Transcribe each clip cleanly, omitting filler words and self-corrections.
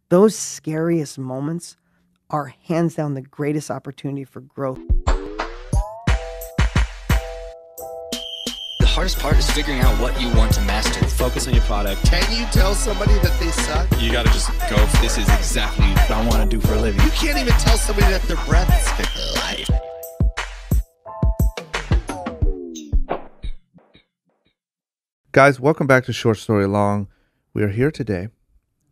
those scariest moments are hands down the greatest opportunity for growth. The hardest part is figuring out what you want to master. Focus on your product. Can you tell somebody that they suck? You got to just go for this is exactly what I want to do for a living. You can't even tell somebody that their breath is life. Guys, welcome back to Short Story Long. We are here today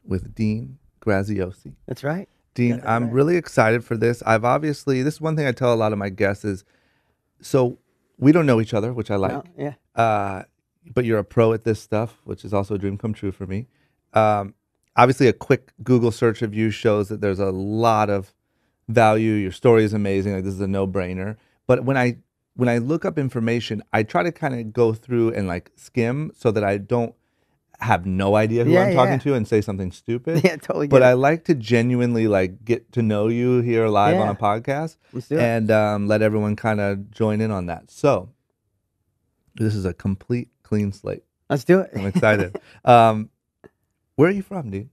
with Dean Graziosi. That's right. Dean, I'm really excited for this. This is one thing I tell a lot of my guests is, so we don't know each other, which I like. No, yeah. But you're a pro at this stuff, which is also a dream come true for me. Obviously, a quick Google search of you shows that there's a lot of value. Your story is amazing. Like, this is a no-brainer. But when I look up information, I try to kind of go through and like skim so that I don't have no idea who I'm talking to and say something stupid. Yeah, totally. But I like to genuinely like get to know you here live on a podcast. Let's do it. And let everyone kind of join in on that. So this is a complete clean slate. Let's do it. I'm excited. Where are you from, dude?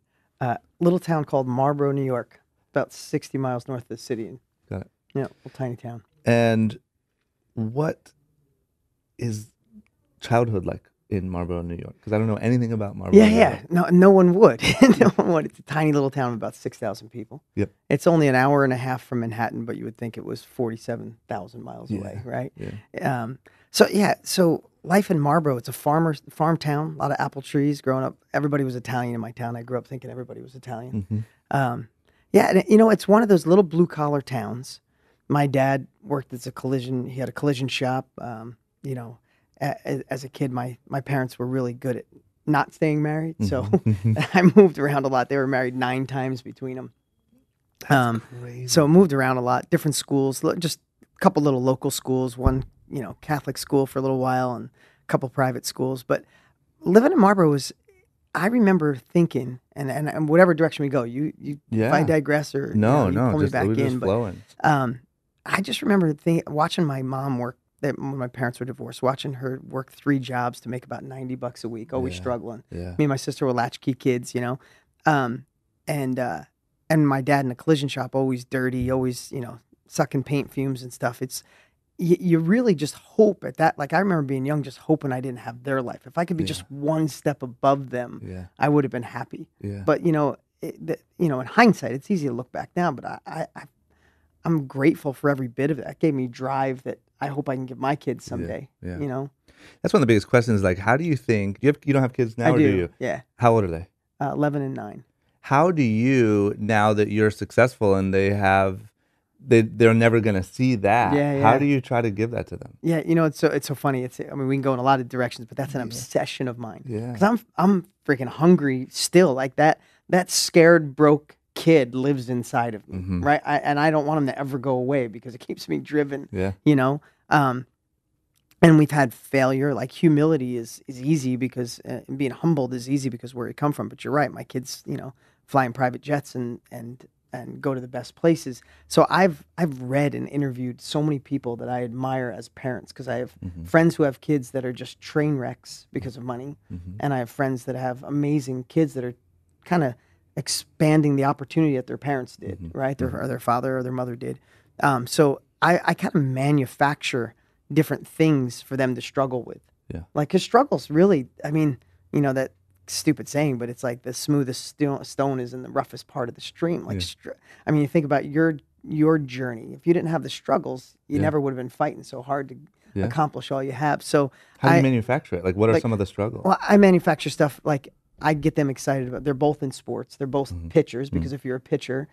Little town called Marlboro, New York, about 60 miles north of the city. Got it. Yeah, little tiny town. And what is childhood like in Marlboro, New York? Because I don't know anything about Marlboro. Yeah. No one would. No one would. It's a tiny little town of about 6,000 people. Yep. It's only an hour and a half from Manhattan, but you would think it was 47,000 miles away, right? Yeah. So life in Marlboro, it's a farm town, a lot of apple trees. Growing up, everybody was Italian in my town. I grew up thinking everybody was Italian. Mm-hmm. And it's one of those little blue collar towns. My dad worked as he had a collision shop. As a kid, my parents were really good at not staying married. So I moved around a lot. They were married 9 times between them. That's crazy. So moved around a lot, different schools, just a couple little local schools, one, Catholic school for a little while and a couple private schools. But living in Marlboro I remember thinking, and whatever direction we go, if I digress or you pull me back in, but I just remember watching my mom work. When my parents were divorced, watching her work 3 jobs to make about $90 a week, always struggling. Yeah. Me and my sister were latchkey kids, and my dad in a collision shop, always dirty, always sucking paint fumes and stuff. It's you really just hope at that. Like I remember being young, just hoping I didn't have their life. If I could be just one step above them, I would have been happy. Yeah. But in hindsight, it's easy to look back now. But I'm grateful for every bit of it. That gave me drive that I hope I can give my kids someday. Yeah. That's one of the biggest questions. Like, how do you think you don't have kids now? I or do. Do you? Yeah. How old are they? 11 and 9. How do you, now that you're successful and they're never going to see that? Yeah. How do you try to give that to them? Yeah. It's so funny. We can go in a lot of directions, but that's an obsession of mine. Yeah. Because I'm freaking hungry still. Like that scared, broke kid lives inside of me, right? And I don't want him to ever go away because it keeps me driven. Yeah. And we've had failure. Like humility is easy because being humbled is easy because where we come from. But you're right, my kids, fly in private jets and go to the best places. So I've read and interviewed so many people that I admire as parents because I have friends who have kids that are just train wrecks because of money, and I have friends that have amazing kids that are kind of expanding the opportunity that their parents did, right? Or their father or their mother did. So I kind of manufacture different things for them to struggle with. Yeah. Like his struggles really, that stupid saying, but it's like the smoothest stone is in the roughest part of the stream. Like, you think about your journey. If you didn't have the struggles, you never would have been fighting so hard to accomplish all you have. So how do you manufacture it? Like, what are some of the struggles? Well, I manufacture stuff like I get them excited about. They're both in sports. They're both pitchers because if you're a pitcher,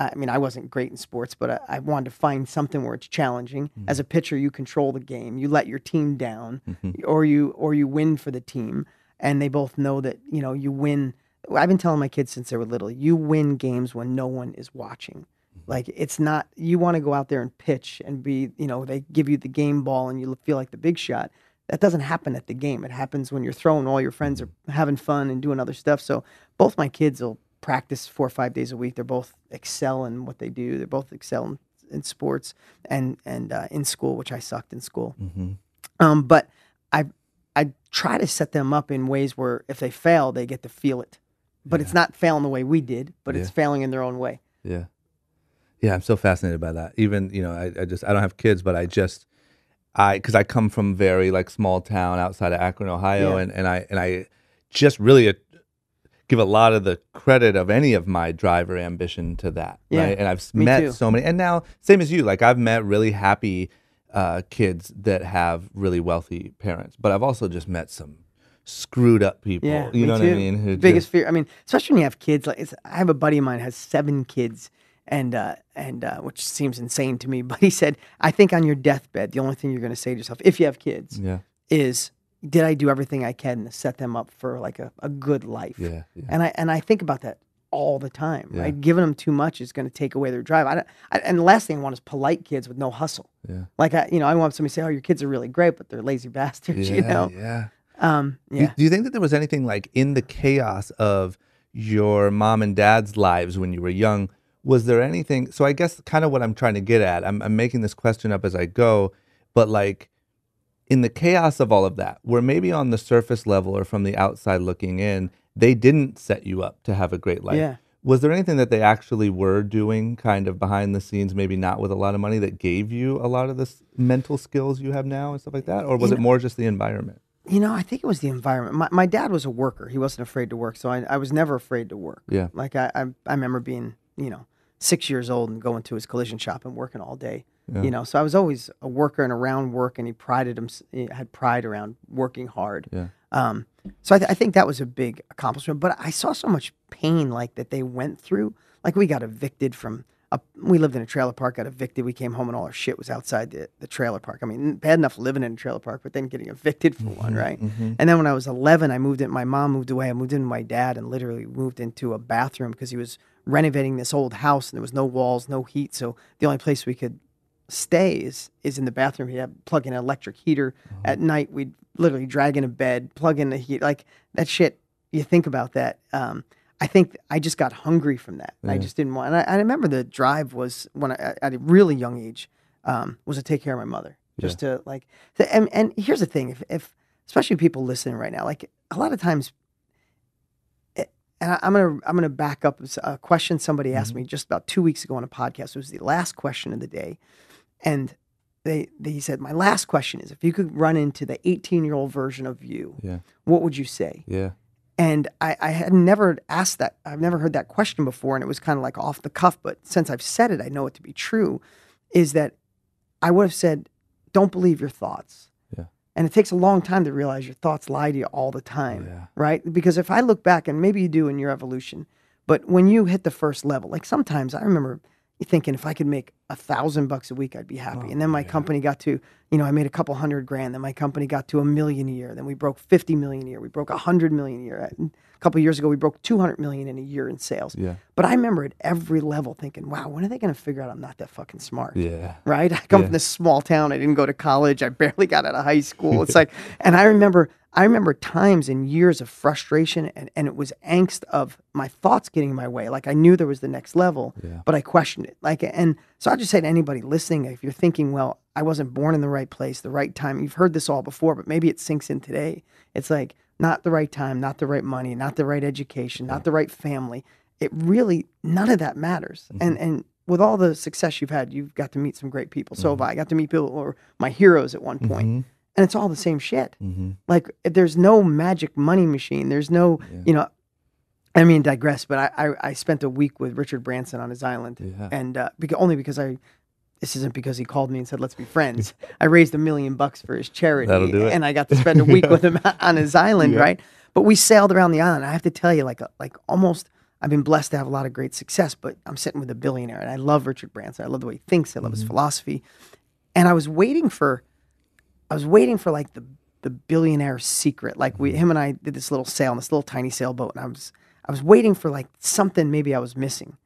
I wasn't great in sports, but I wanted to find something where it's challenging. As a pitcher, you control the game. You let your team down, or you win for the team. And they both know that you win. I've been telling my kids since they were little, you win games when no one is watching. Like it's not you want to go out there and pitch and be. They give you the game ball and you feel like the big shot. That doesn't happen at the game. It happens when you're throwing. All your friends are having fun and doing other stuff. So both my kids will practice 4 or 5 days a week. They're both excel in what they do. They're both excel in sports and in school, which I sucked in school. But I try to set them up in ways where if they fail, they get to feel it. but it's not failing the way we did, but it's failing in their own way. Yeah. Yeah, I'm so fascinated by that. Even, I don't have kids, but because I come from very like small town outside of Akron, Ohio, Yeah. and I just really give a lot of the credit of any of my drive or ambition to that, Yeah, right? And I've me met too. so many, and now same as you, like I've met really happy kids that have really wealthy parents, but I've also just met some screwed up people. Yeah, You know me what I too. mean? Who Biggest just- fear. I mean, especially when you have kids. Like, I have a buddy of mine has 7 kids, and which seems insane to me. But he said, I think on your deathbed, the only thing you're going to say to yourself, if you have kids, Yeah, is, did I do everything I can to set them up for like a good life? yeah, yeah. And I think about that all the time. Yeah. Right, giving them too much is going to take away their drive. And the last thing I want is polite kids with no hustle. Yeah. Like I want somebody to say, oh, your kids are really great, but they're lazy bastards. Yeah, You know. yeah. Yeah. Do you think that there was anything like in the chaos of your mom and dad's lives when you were young? Was there anything? So I guess kind of what I'm trying to get at, I'm making this question up as I go, but like in the chaos of all of that, where maybe on the surface level or from the outside looking in, they didn't set you up to have a great life. Yeah. Was there anything that they actually were doing kind of behind the scenes, maybe not with a lot of money, that gave you a lot of the mental skills you have now and stuff like that? Or was it more just the environment? I think it was the environment. My dad was a worker. He wasn't afraid to work, so I was never afraid to work. Yeah. Like I remember being 6 years old and going to his collision shop and working all day. Yeah. So I was always a worker and around work, and he had pride around working hard. Yeah. So I think that was a big accomplishment. But I saw so much pain like that they went through. Like we got evicted from. We lived in a trailer park, got evicted. We came home and all our shit was outside the trailer park. I mean, bad enough living in a trailer park, but then getting evicted for one, right? Mm-hmm. And then when I was 11, I moved in. My mom moved away. I moved in with my dad and literally moved into a bathroom because he was renovating this old house and there was no walls, no heat. So the only place we could stay is in the bathroom. He'd have plug in an electric heater. At night, we'd literally drag in a bed, plug in the heat. Like that shit, you think about that. I think I just got hungry from that. I just didn't want. And I remember the drive was when I, at a really young age, was to take care of my mother. Just to like, and here's the thing: if especially people listening right now, like a lot of times, and I'm gonna back up a question somebody asked me just about 2 weeks ago on a podcast. It was the last question of the day, and they said my last question is, if you could run into the 18-year-old version of you, what would you say? Yeah. And I had never asked that. I've never heard that question before, and it was kind of like off the cuff. But since I've said it, I know it to be true. Is that I would have said, "Don't believe your thoughts." Yeah. And it takes a long time to realize your thoughts lie to you all the time, Yeah. right? Because if I look back, and maybe you do in your evolution, but when you hit the first level, like sometimes I remember thinking if I could make $1,000 a week, I'd be happy. And then my company got to, I made a couple $100,000. Then my company got to $1 million a year. Then we broke $50 million a year. We broke $100 million a year. And a couple of years ago, we broke $200 million in a year in sales. Yeah. But I remember at every level thinking, wow, when are they going to figure out I'm not that fucking smart? Yeah. Right? I come from this small town. I didn't go to college. I barely got out of high school. It's like, and I remember times and years of frustration and it was angst of my thoughts getting in my way. Like I knew there was the next level, but I questioned it. Like, and so I just say to anybody listening, if you're thinking, well, I wasn't born in the right place, the right time, you've heard this all before, but maybe it sinks in today. It's like not the right time, not the right money, not the right education, not the right family. It really, none of that matters. And with all the success you've had, you've got to meet some great people. So have I. I got to meet people who were my heroes at one point. And it's all the same shit. Like there's no magic money machine. There's no, I mean, digress, but I spent a week with Richard Branson on his island. And only because this isn't because he called me and said, let's be friends. I raised $1 million for his charity. That'll do it. And I got to spend a week with him on his island, right? But we sailed around the island. I have to tell you, like almost, I've been blessed to have a lot of great success, but I'm sitting with a billionaire and I love Richard Branson. I love the way he thinks. I love his philosophy. And I was waiting for like the billionaire secret. Like him and I did this little sail on this little tiny sailboat, and I was waiting for like something maybe I was missing,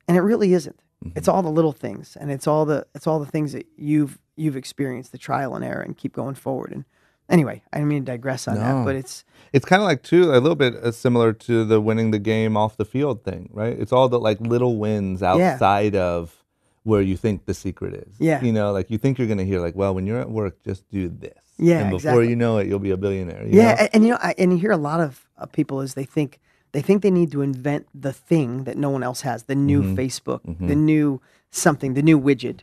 and it really isn't. It's all the little things, and it's all the things that you've experienced, the trial and error, and keep going forward. And anyway, I didn't mean to digress on that, but it's kind of like too a little bit similar to the winning the game off the field thing, right? It's all the like little wins outside of where you think the secret is. Yeah. Like you think you're going to hear like, well, when you're at work, just do this. Yeah, and before exactly. you know it, you'll be a billionaire. You know? And you hear a lot of people is they think They think they need to invent the thing that no one else has, the new Facebook, the new something, the new widget.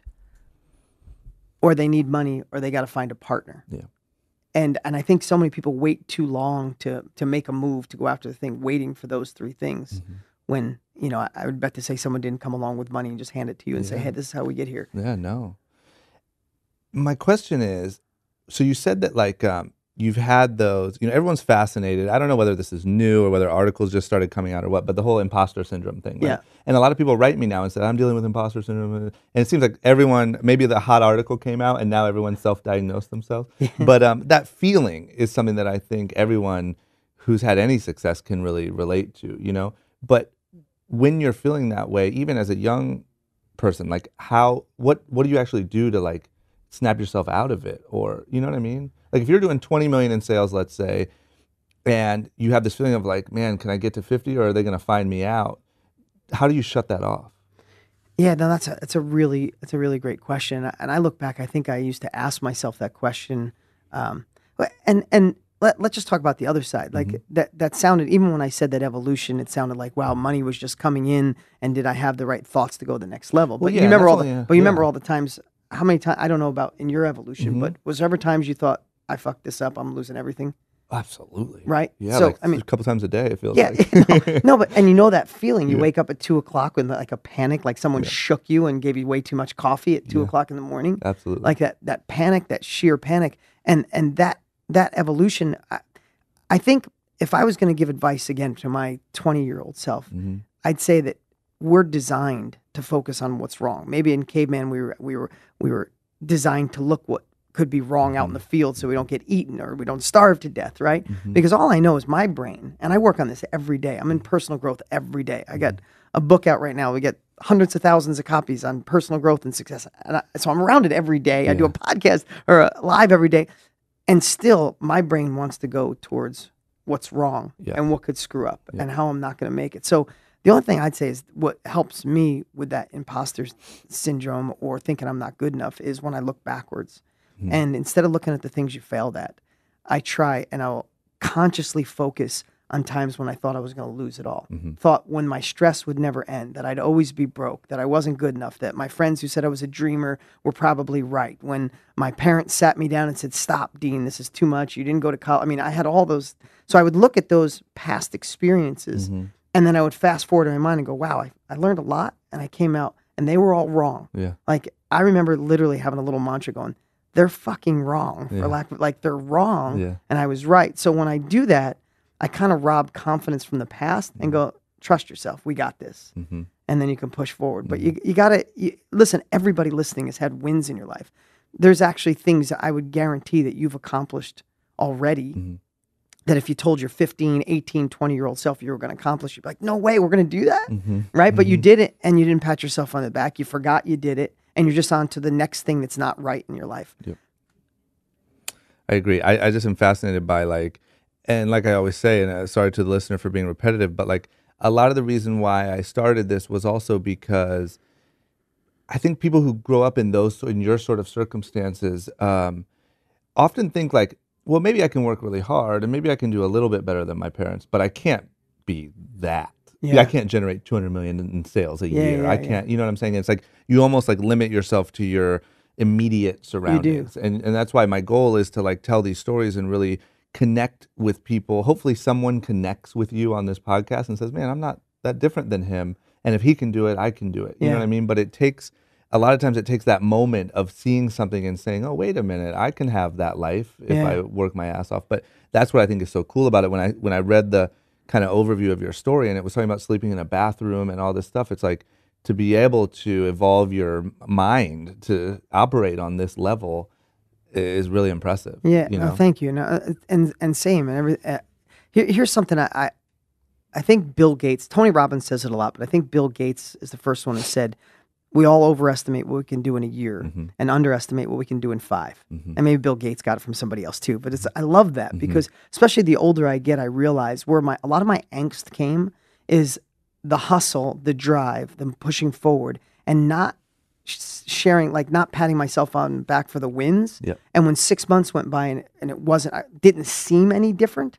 Or they need money, or they got to find a partner. Yeah. And I think so many people wait too long to make a move, to go after the thing, waiting for those three things. When, I would bet to say someone didn't come along with money and just hand it to you and say, hey, this is how we get here. Yeah, no. My question is, so you said that like you've had those, everyone's fascinated. I don't know whether this is new or whether articles just started coming out or what, but the whole imposter syndrome thing. Right? Yeah. And a lot of people write me now and say, I'm dealing with imposter syndrome. And it seems like everyone, maybe the hot article came out and now everyone self-diagnosed themselves. But that feeling is something that I think everyone who's had any success can really relate to, But when you're feeling that way, even as a young person, like what do you actually do to like snap yourself out of it? Or, you know what I mean? Like if you're doing 20 million in sales, let's say, and you have this feeling of like, man, can I get to 50 or are they going to find me out? How do you shut that off? Yeah, no, that's a really great question. And I look back, I think I used to ask myself that question. And let's just talk about the other side. Like that sounded, even when I said that evolution, it sounded like, wow, money was just coming in, and did I have the right thoughts to go the next level? But you remember remember all the times. How many times? I don't know about in your evolution, but was there ever times you thought, I fucked this up, I'm losing everything? Absolutely. Right? Yeah, so, like a couple times a day, it feels like. but that feeling, you wake up at 2:00 with like a panic, like someone shook you and gave you way too much coffee at 2:00 in the morning. Absolutely. Like that panic, that sheer panic. And that evolution, I think if I was going to give advice again to my 20-year-old self, I'd say that we're designed to focus on what's wrong. Maybe in caveman we were designed to look what could be wrong out in the field so we don't get eaten or we don't starve to death, right? Because all I know is my brain, and I work on this every day. I'm in personal growth every day. I got a book out right now. We get hundreds of thousands of copies on personal growth and success. And so I'm around it every day. I do a podcast or a live every day. And still, my brain wants to go towards what's wrong and what could screw up and how I'm not going to make it. So the only thing I'd say is what helps me with that imposter syndrome or thinking I'm not good enough is when I look backwards. And instead of looking at the things you failed at, I try and I'll consciously focus on times when I thought I was going to lose it all. Thought when my stress would never end, that I'd always be broke, that I wasn't good enough, that my friends who said I was a dreamer were probably right. When my parents sat me down and said, stop, Dean, this is too much. You didn't go to college. I mean, I had all those. So I would look at those past experiences and then I would fast forward in my mind and go, wow, I learned a lot and I came out and they were all wrong. Yeah. Like I remember literally having a little mantra going, they're fucking wrong for lack of, like they're wrong and I was right. So when I do that, I kind of rob confidence from the past and go, trust yourself. We got this. And then you can push forward. But you got to, listen, everybody listening has had wins in your life. There's actually things that I would guarantee that you've accomplished already that if you told your 15, 18, 20-year-old self you were going to accomplish, you'd be like, no way, we're going to do that. Right? But you did it and you didn't pat yourself on the back. You forgot you did it. And you're just on to the next thing that's not right in your life. Yep. I agree. I just am fascinated by and like I always say, and sorry to the listener for being repetitive, but like a lot of the reason why I started this was also because I think people who grow up in your sort of circumstances often think like, well, maybe I can work really hard and maybe I can do a little bit better than my parents, but I can't be that. I can't generate 200 million in sales a year. I can't, you know what I'm saying? It's like you almost like limit yourself to your immediate surroundings. And that's why my goal is to like tell these stories and really connect with people. Hopefully someone connects with you on this podcast and says, man, I'm not that different than him. And if he can do it, I can do it. You know what I mean? But a lot of times it takes that moment of seeing something and saying, oh, wait a minute, I can have that life if I work my ass off. But that's what I think is so cool about it. When I read the kind of overview of your story and it was talking about sleeping in a bathroom and all this stuff, it's like to be able to evolve your mind to operate on this level is really impressive. Yeah, no, thank you. No, and same. And here's something I think Bill Gates, Tony Robbins says it a lot, but I think Bill Gates is the first one who said, we all overestimate what we can do in a year and underestimate what we can do in 5. And maybe Bill Gates got it from somebody else too. But I love that because especially the older I get, I realize where a lot of my angst came is the hustle, the drive, the pushing forward and not sharing, like not patting myself on the back for the wins. And when 6 months went by and it didn't seem any different,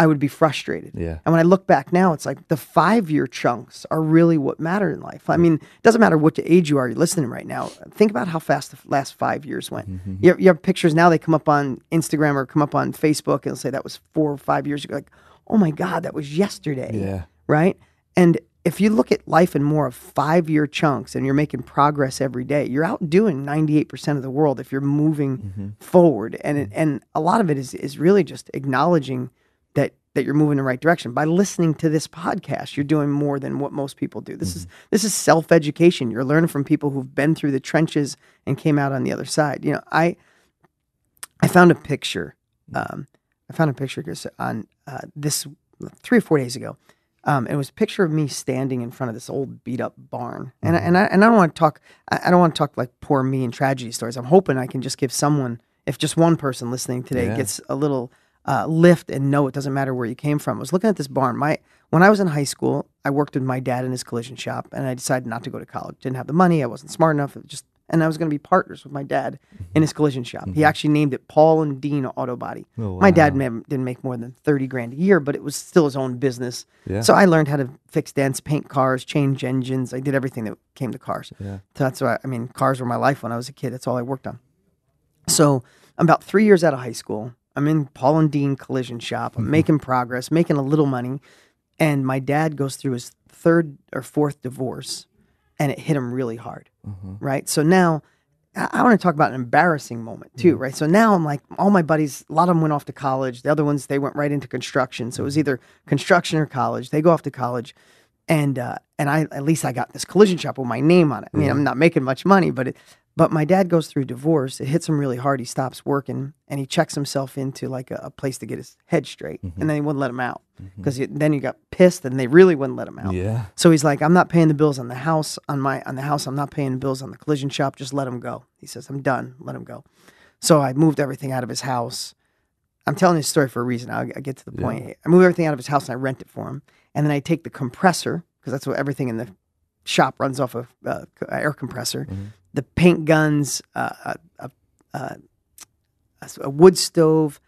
I would be frustrated. Yeah. And when I look back now, it's like the 5-year chunks are really what matter in life. I mean, it doesn't matter what age you are, you're listening right now. Think about how fast the last 5 years went. You have pictures now, they come up on Instagram or come up on Facebook and they'll say that was 4 or 5 years ago. Like, oh my God, that was yesterday. Yeah. Right? And if you look at life in more of 5-year chunks and you're making progress every day, you're outdoing 98% of the world if you're moving forward. And a lot of it is really just acknowledging that you're moving in the right direction. By listening to this podcast, you're doing more than what most people do. This is self-education. You're learning from people who've been through the trenches and came out on the other side. You know, I found a picture. I found a picture on this 3 or 4 days ago. It was a picture of me standing in front of this old beat up barn. And I don't want to talk. I don't want to talk like poor me and tragedy stories. I'm hoping I can just give someone, if just one person listening today gets a little lift and know it doesn't matter where you came from. I was looking at this barn. When I was in high school, I worked with my dad in his collision shop, and I decided not to go to college. Didn't have the money. I wasn't smart enough. And I was going to be partners with my dad in his collision shop. He actually named it Paul and Dean Auto Body. Oh, wow. My dad didn't make more than $30,000 a year, but it was still his own business. Yeah. So I learned how to fix dents, paint cars, change engines. I did everything that came to cars. Yeah. So that's why, cars were my life when I was a kid. That's all I worked on. So I'm about 3 years out of high school. I'm in Paul and Dean collision shop. I'm making progress, making a little money. And my dad goes through his 3rd or 4th divorce, and it hit him really hard, right? So now I want to talk about an embarrassing moment too, right? So now I'm like, all my buddies, a lot of them went off to college. The other ones, they went right into construction. So it was either construction or college. They go off to college. And at least I got this collision shop with my name on it. I mean, I'm not making much money, but my dad goes through divorce. It hits him really hard. He stops working and he checks himself into like a place to get his head straight. And then they wouldn't let him out because then he got pissed and they really wouldn't let him out. Yeah. So he's like, I'm not paying the bills on the house, on the house. I'm not paying the bills on the collision shop. Just let him go. He says, I'm done. Let him go. So I moved everything out of his house. I'm telling this story for a reason. I'll get to the point. I move everything out of his house and I rent it for him. And then I take the compressor, because that's what everything in the shop runs off of, air compressor, the paint guns, a wood stove,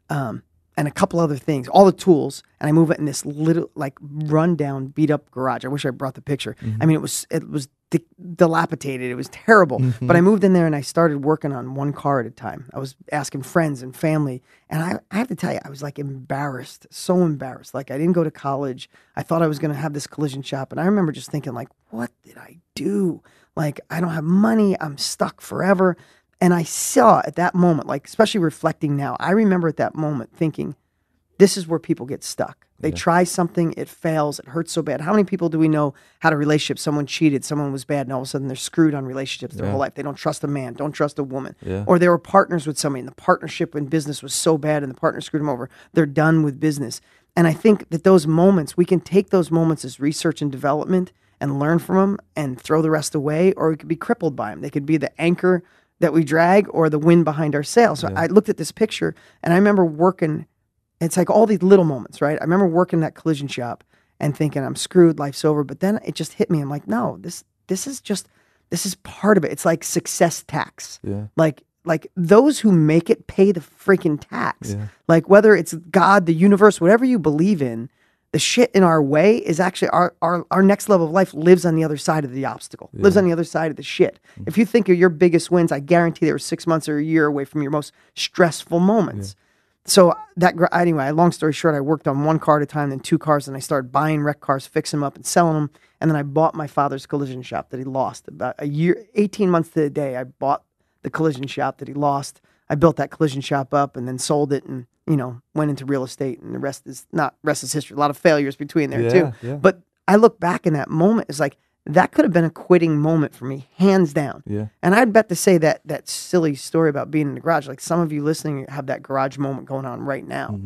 and a couple other things, all the tools, and I move it in this little, like, run-down, beat-up garage. I wish I brought the picture. I mean, it was dilapidated. It was terrible. But I moved in there, and I started working on one car at a time. I was asking friends and family, and I have to tell you, I was, like, embarrassed, so embarrassed. Like, I didn't go to college. I thought I was going to have this collision shop, and I remember just thinking, like, what did I do? Like, I don't have money. I'm stuck forever. And I saw at that moment, like, especially reflecting now, I remember at that moment thinking, this is where people get stuck. They try something, it fails, it hurts so bad. How many people do we know had a relationship, someone cheated, someone was bad, and all of a sudden they're screwed on relationships their whole life. They don't trust a man, don't trust a woman. Or they were partners with somebody, and the partnership in business was so bad, and the partner screwed them over. They're done with business. And I think that those moments, we can take those moments as research and development and learn from them and throw the rest away, or we could be crippled by them. They could be the anchor that we drag or the wind behind our sail. So I looked at this picture and I remember working, it's like all these little moments, right? I remember working that collision shop and thinking I'm screwed, life's over. But then it just hit me. I'm like, no, this is part of it. It's like success tax. Like those who make it pay the freaking tax. Like whether it's God, the universe, whatever you believe in, the shit in our way is actually our next level of life lives on the other side of the obstacle, lives on the other side of the shit. If you think of your biggest wins, I guarantee they were 6 months or a year away from your most stressful moments. So anyway, long story short, I worked on one car at a time, then 2 cars, and I started buying wrecked cars, fixing them up and selling them. And then I bought my father's collision shop that he lost. About a year, 18 months to the day, I bought the collision shop that he lost. I built that collision shop up and then sold it and, went into real estate, and the rest is history. A lot of failures between there too. But I look back in that moment, it's like, that could have been a quitting moment for me, hands down. And I'd bet to say that silly story about being in the garage, like some of you listening have that garage moment going on right now.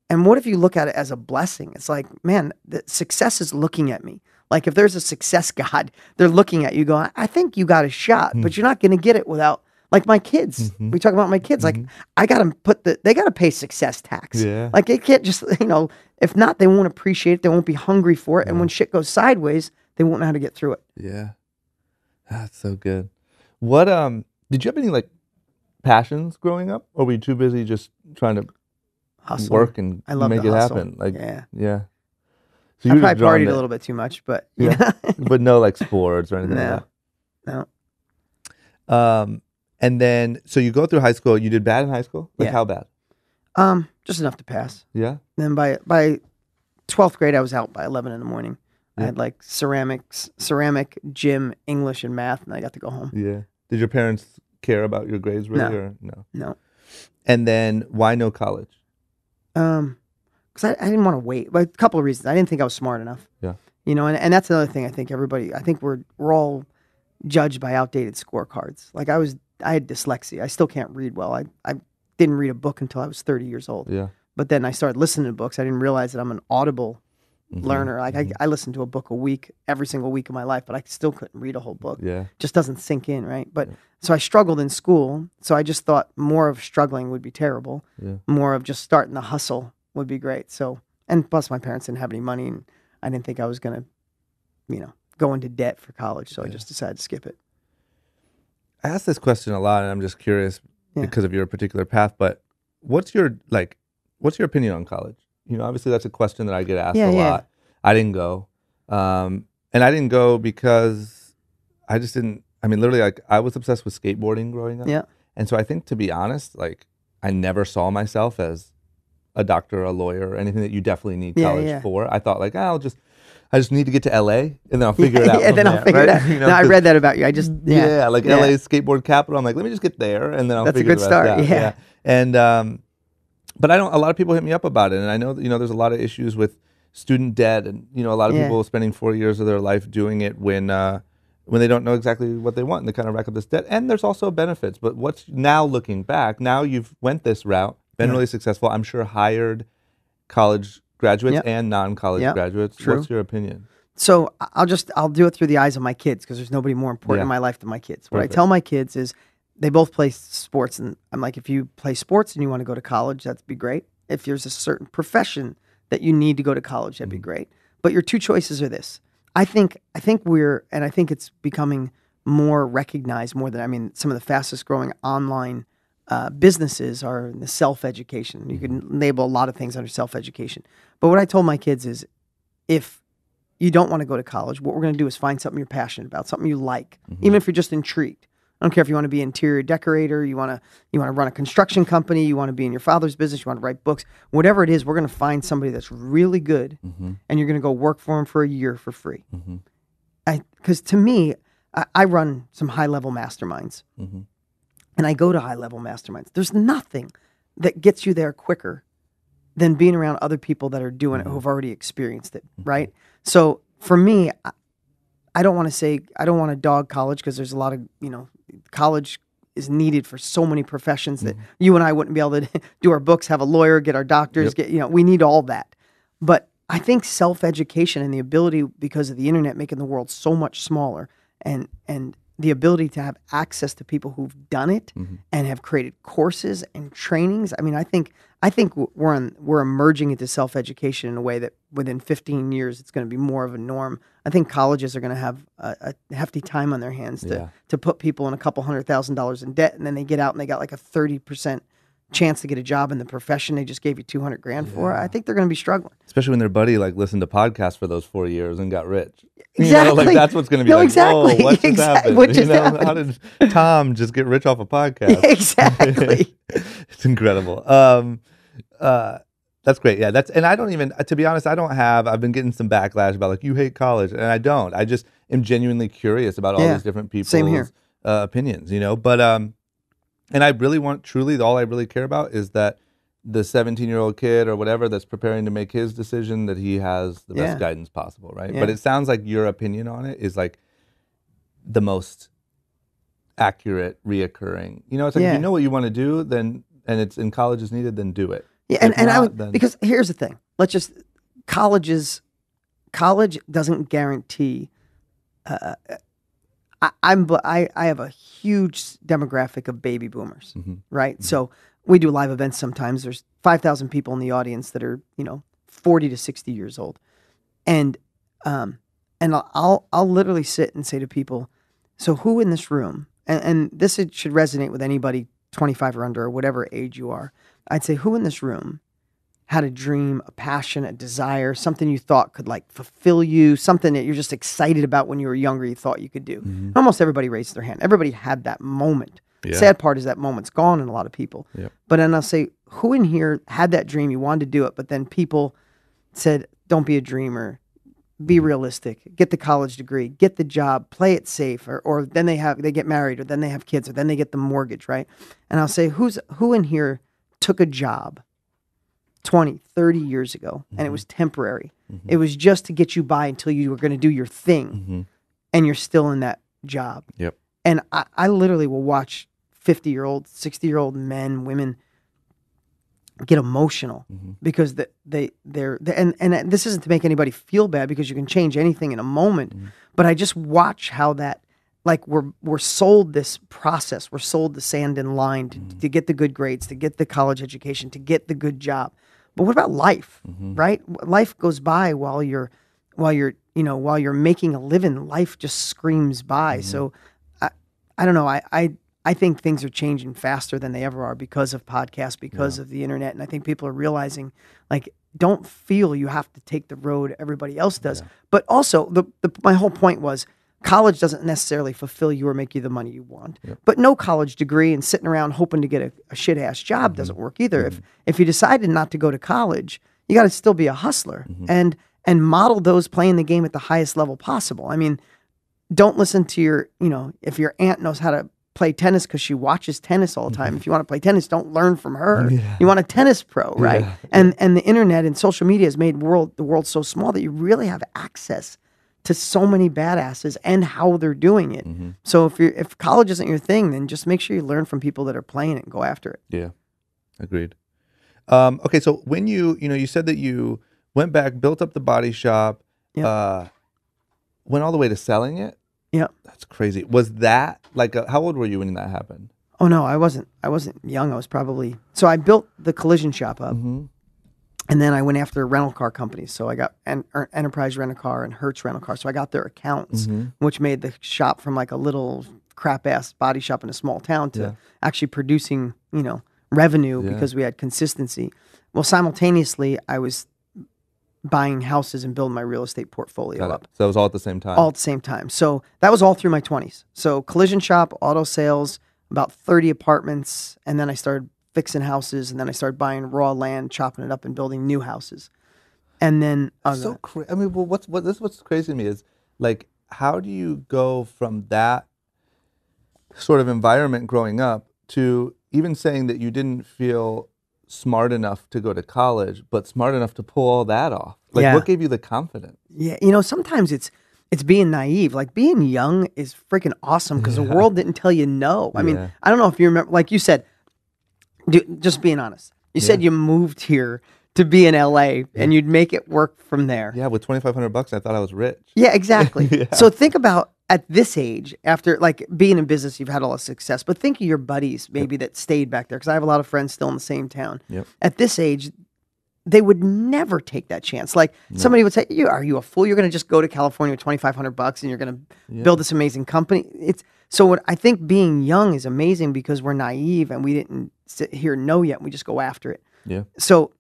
And what if you look at it as a blessing? It's like, man, the success is looking at me. Like if there's a success God, they're looking at you going, I think you got a shot, but you're not going to get it without, like my kids. We talk about my kids. Like I got to they got to pay success tax. Like they can't just, if not, they won't appreciate it. They won't be hungry for it. And when shit goes sideways, they won't know how to get through it. That's so good. What, did you have any like passions growing up, or were you too busy just trying to hustle. work and I love make the it hustle. happen. Like, Yeah. yeah. So I you were probably drawn partied to- a little bit too much, but you Yeah. know. but no like sports or anything No. like No. that. And then, so you go through high school. You did bad in high school? Like Yeah. how bad? Just enough to pass. Yeah. Then by 12th grade, I was out by 11 in the morning. I Yeah. had like ceramic, gym, English, and math, and I got to go home. Yeah. Did your parents care about your grades really? No. Or no? No. And then why no college? Because I didn't want to wait. But a couple of reasons. I didn't think I was smart enough. Yeah. You know, and that's another thing. I think we're all judged by outdated scorecards. Like I had dyslexia. I still can't read well. I didn't read a book until I was 30 years old. Yeah. But then I started listening to books. I didn't realize that I'm an audible Mhm. learner. Like I listened to a book a week every single week of my life, but I still couldn't read a whole book. Yeah. Just doesn't sink in, right? But so I struggled in school. So I just thought more of struggling would be terrible. Yeah. More of just starting the hustle would be great. So, and plus my parents didn't have any money, and I didn't think I was gonna, go into debt for college. So I just decided to skip it. I ask this question a lot, and I'm just curious Yeah. because of your particular path. But what's your opinion on college? Obviously that's a question that I get asked a lot. I didn't go, and I didn't go because I just didn't. I mean, literally, like I was obsessed with skateboarding growing up. Yeah. And so I think, to be honest, like I never saw myself as a doctor, a lawyer, or anything that you definitely need college for. I thought like, I just need to get to LA and then I'll figure it out. And then I'll figure it out. No, I read that about you. I just like LA's skateboard capital. I'm like, let me just get there and then I'll That's a figure good the rest start. out. Yeah. And but a lot of people hit me up about it, and I know that there's a lot of issues with student debt, and a lot of people spending 4 years of their life doing it when they don't know exactly what they want, and they kind of rack up this debt. And there's also benefits. But what's now looking back? Now you've went this route, been really successful. I'm sure hired college graduates and non-college graduates. True. What's your opinion? So I'll do it through the eyes of my kids, because there's nobody more important in my life than my kids. What I tell my kids is they both play sports, and I'm like, if you play sports and you want to go to college, that'd be great. If there's a certain profession that you need to go to college, that'd be great. But your two choices are this. I think it's becoming more recognized more than, some of the fastest growing online businesses are in the self-education. You can label a lot of things under self-education. But what I told my kids is, if you don't want to go to college, what we're going to do is find something you're passionate about, something you like, even if you're just intrigued. I don't care if you want to be an interior decorator, you want to run a construction company, you want to be in your father's business, you want to write books, whatever it is, we're going to find somebody that's really good, and you're going to go work for them for a year for free. Because to me, I run some high-level masterminds, and I go to high-level masterminds. There's nothing that gets you there quicker than being around other people that are doing it, who've already experienced it, right? So for me, I don't want to dog college, because there's a lot of, college is needed for so many professions that you and I wouldn't be able to do our books, have a lawyer, get our doctors, we need all that. But I think self-education and the ability, because of the internet making the world so much smaller, and the ability to have access to people who've done it and have created courses and trainings. I think we're emerging into self-education in a way that within 15 years it's going to be more of a norm. I think colleges are going to have a hefty time on their hands to put people in a couple $100,000 in debt, and then they get out and they got like a 30% chance to get a job in the profession they just gave you $200,000 for. I think they're going to be struggling. Especially when their buddy listened to podcasts for those 4 years and got rich. Exactly. That's what's going to be exactly. whoa, what just happened? What just happened? How did Tom just get rich off a podcast? Exactly. It's incredible. That's great. Yeah, and I don't even, to be honest, I've been getting some backlash about like, you hate college, and I don't. I just am genuinely curious about all these different people's opinions, but and I really truly, all I really care about is that the 17-year-old kid or whatever that's preparing to make his decision, that he has the best guidance possible, right? But it sounds like your opinion on it is like the most accurate, reoccurring. It's like if you know what you want to do, then, and it's in college is needed, then do it. Yeah, and I would, because here's the thing. College doesn't guarantee. I have a huge demographic of baby boomers, right? So we do live events sometimes. There's 5,000 people in the audience that are 40 to 60 years old, and I'll literally sit and say to people, so who in this room, and this should resonate with anybody 25 or under, or whatever age you are. I'd say, who in this room had a dream, a passion, a desire, something you thought could like fulfill you, something that you're just excited about when you were younger, you thought you could do. Almost everybody raised their hand. Everybody had that moment. Yeah. Sad part is that moment's gone in a lot of people. Yep. But then I'll say, who in here had that dream, you wanted to do it, but then people said, don't be a dreamer, be realistic, get the college degree, get the job, play it safe, or then they get married, or then they have kids, or then they get the mortgage, right? And I'll say, who in here took a job 20, 30 years ago, and it was temporary. It was just to get you by until you were going to do your thing, and you're still in that job. Yep. And I literally will watch 50-year-old, 60-year-old men, women get emotional because they're and this isn't to make anybody feel bad, because you can change anything in a moment. But I just watch how that, like, we're sold this process, we're sold the sand in line to get the good grades, to get the college education, to get the good job. But what about life, right? Life goes by while you're making a living. Life just screams by. So I don't know. I think things are changing faster than they ever are because of podcasts, because of the internet. And I think people are realizing, like, don't feel you have to take the road everybody else does. But also, my whole point was, college doesn't necessarily fulfill you or make you the money you want. But no college degree and sitting around hoping to get a shit-ass job doesn't work either. If you decided not to go to college, you got to still be a hustler and model those playing the game at the highest level possible. I mean, don't listen to if your aunt knows how to play tennis because she watches tennis all the time. If you want to play tennis, don't learn from her. You want a tennis pro, right? And the internet and social media has made the world so small that you really have access to so many badasses and how they're doing it. So if college isn't your thing, then just make sure you learn from people that are playing it and go after it. Yeah, agreed. Okay, so when you said that you went back, built up the body shop, went all the way to selling it. Yeah, that's crazy. Was that like how old were you when that happened? Oh no, I wasn't young. I was probably, so I built the collision shop up, and then I went after rental car companies. So I got Enterprise Rent a Car and Hertz Rental Car. So I got their accounts, which made the shop from like a little crap ass body shop in a small town to actually producing revenue because we had consistency. Well, simultaneously, I was buying houses and building my real estate portfolio up. So it was all at the same time? All at the same time. So that was all through my 20s. So collision shop, auto sales, about 30 apartments, and then I started fixing houses, and then I started buying raw land, chopping it up, and building new houses. And then... so crazy. I mean, well, what's crazy to me is, like, how do you go from that sort of environment growing up to even saying that you didn't feel smart enough to go to college, but smart enough to pull all that off? Like, what gave you the confidence? Yeah, sometimes it's being naive. Like, being young is freaking awesome because the world didn't tell you no. I mean, I don't know if you remember, like you said, just being honest. You said you moved here to be in LA and you'd make it work from there. Yeah, with $2,500, I thought I was rich. Yeah, exactly. So think about at this age, after like being in business, you've had a lot of success, but think of your buddies maybe that stayed back there, because I have a lot of friends still in the same town. At this age, they would never take that chance. Like somebody would say, "Are you a fool? You're going to just go to California with $2,500 and you're going to build this amazing company." I think being young is amazing because we're naive and we didn't sit here know yet. We just go after it. Yeah. So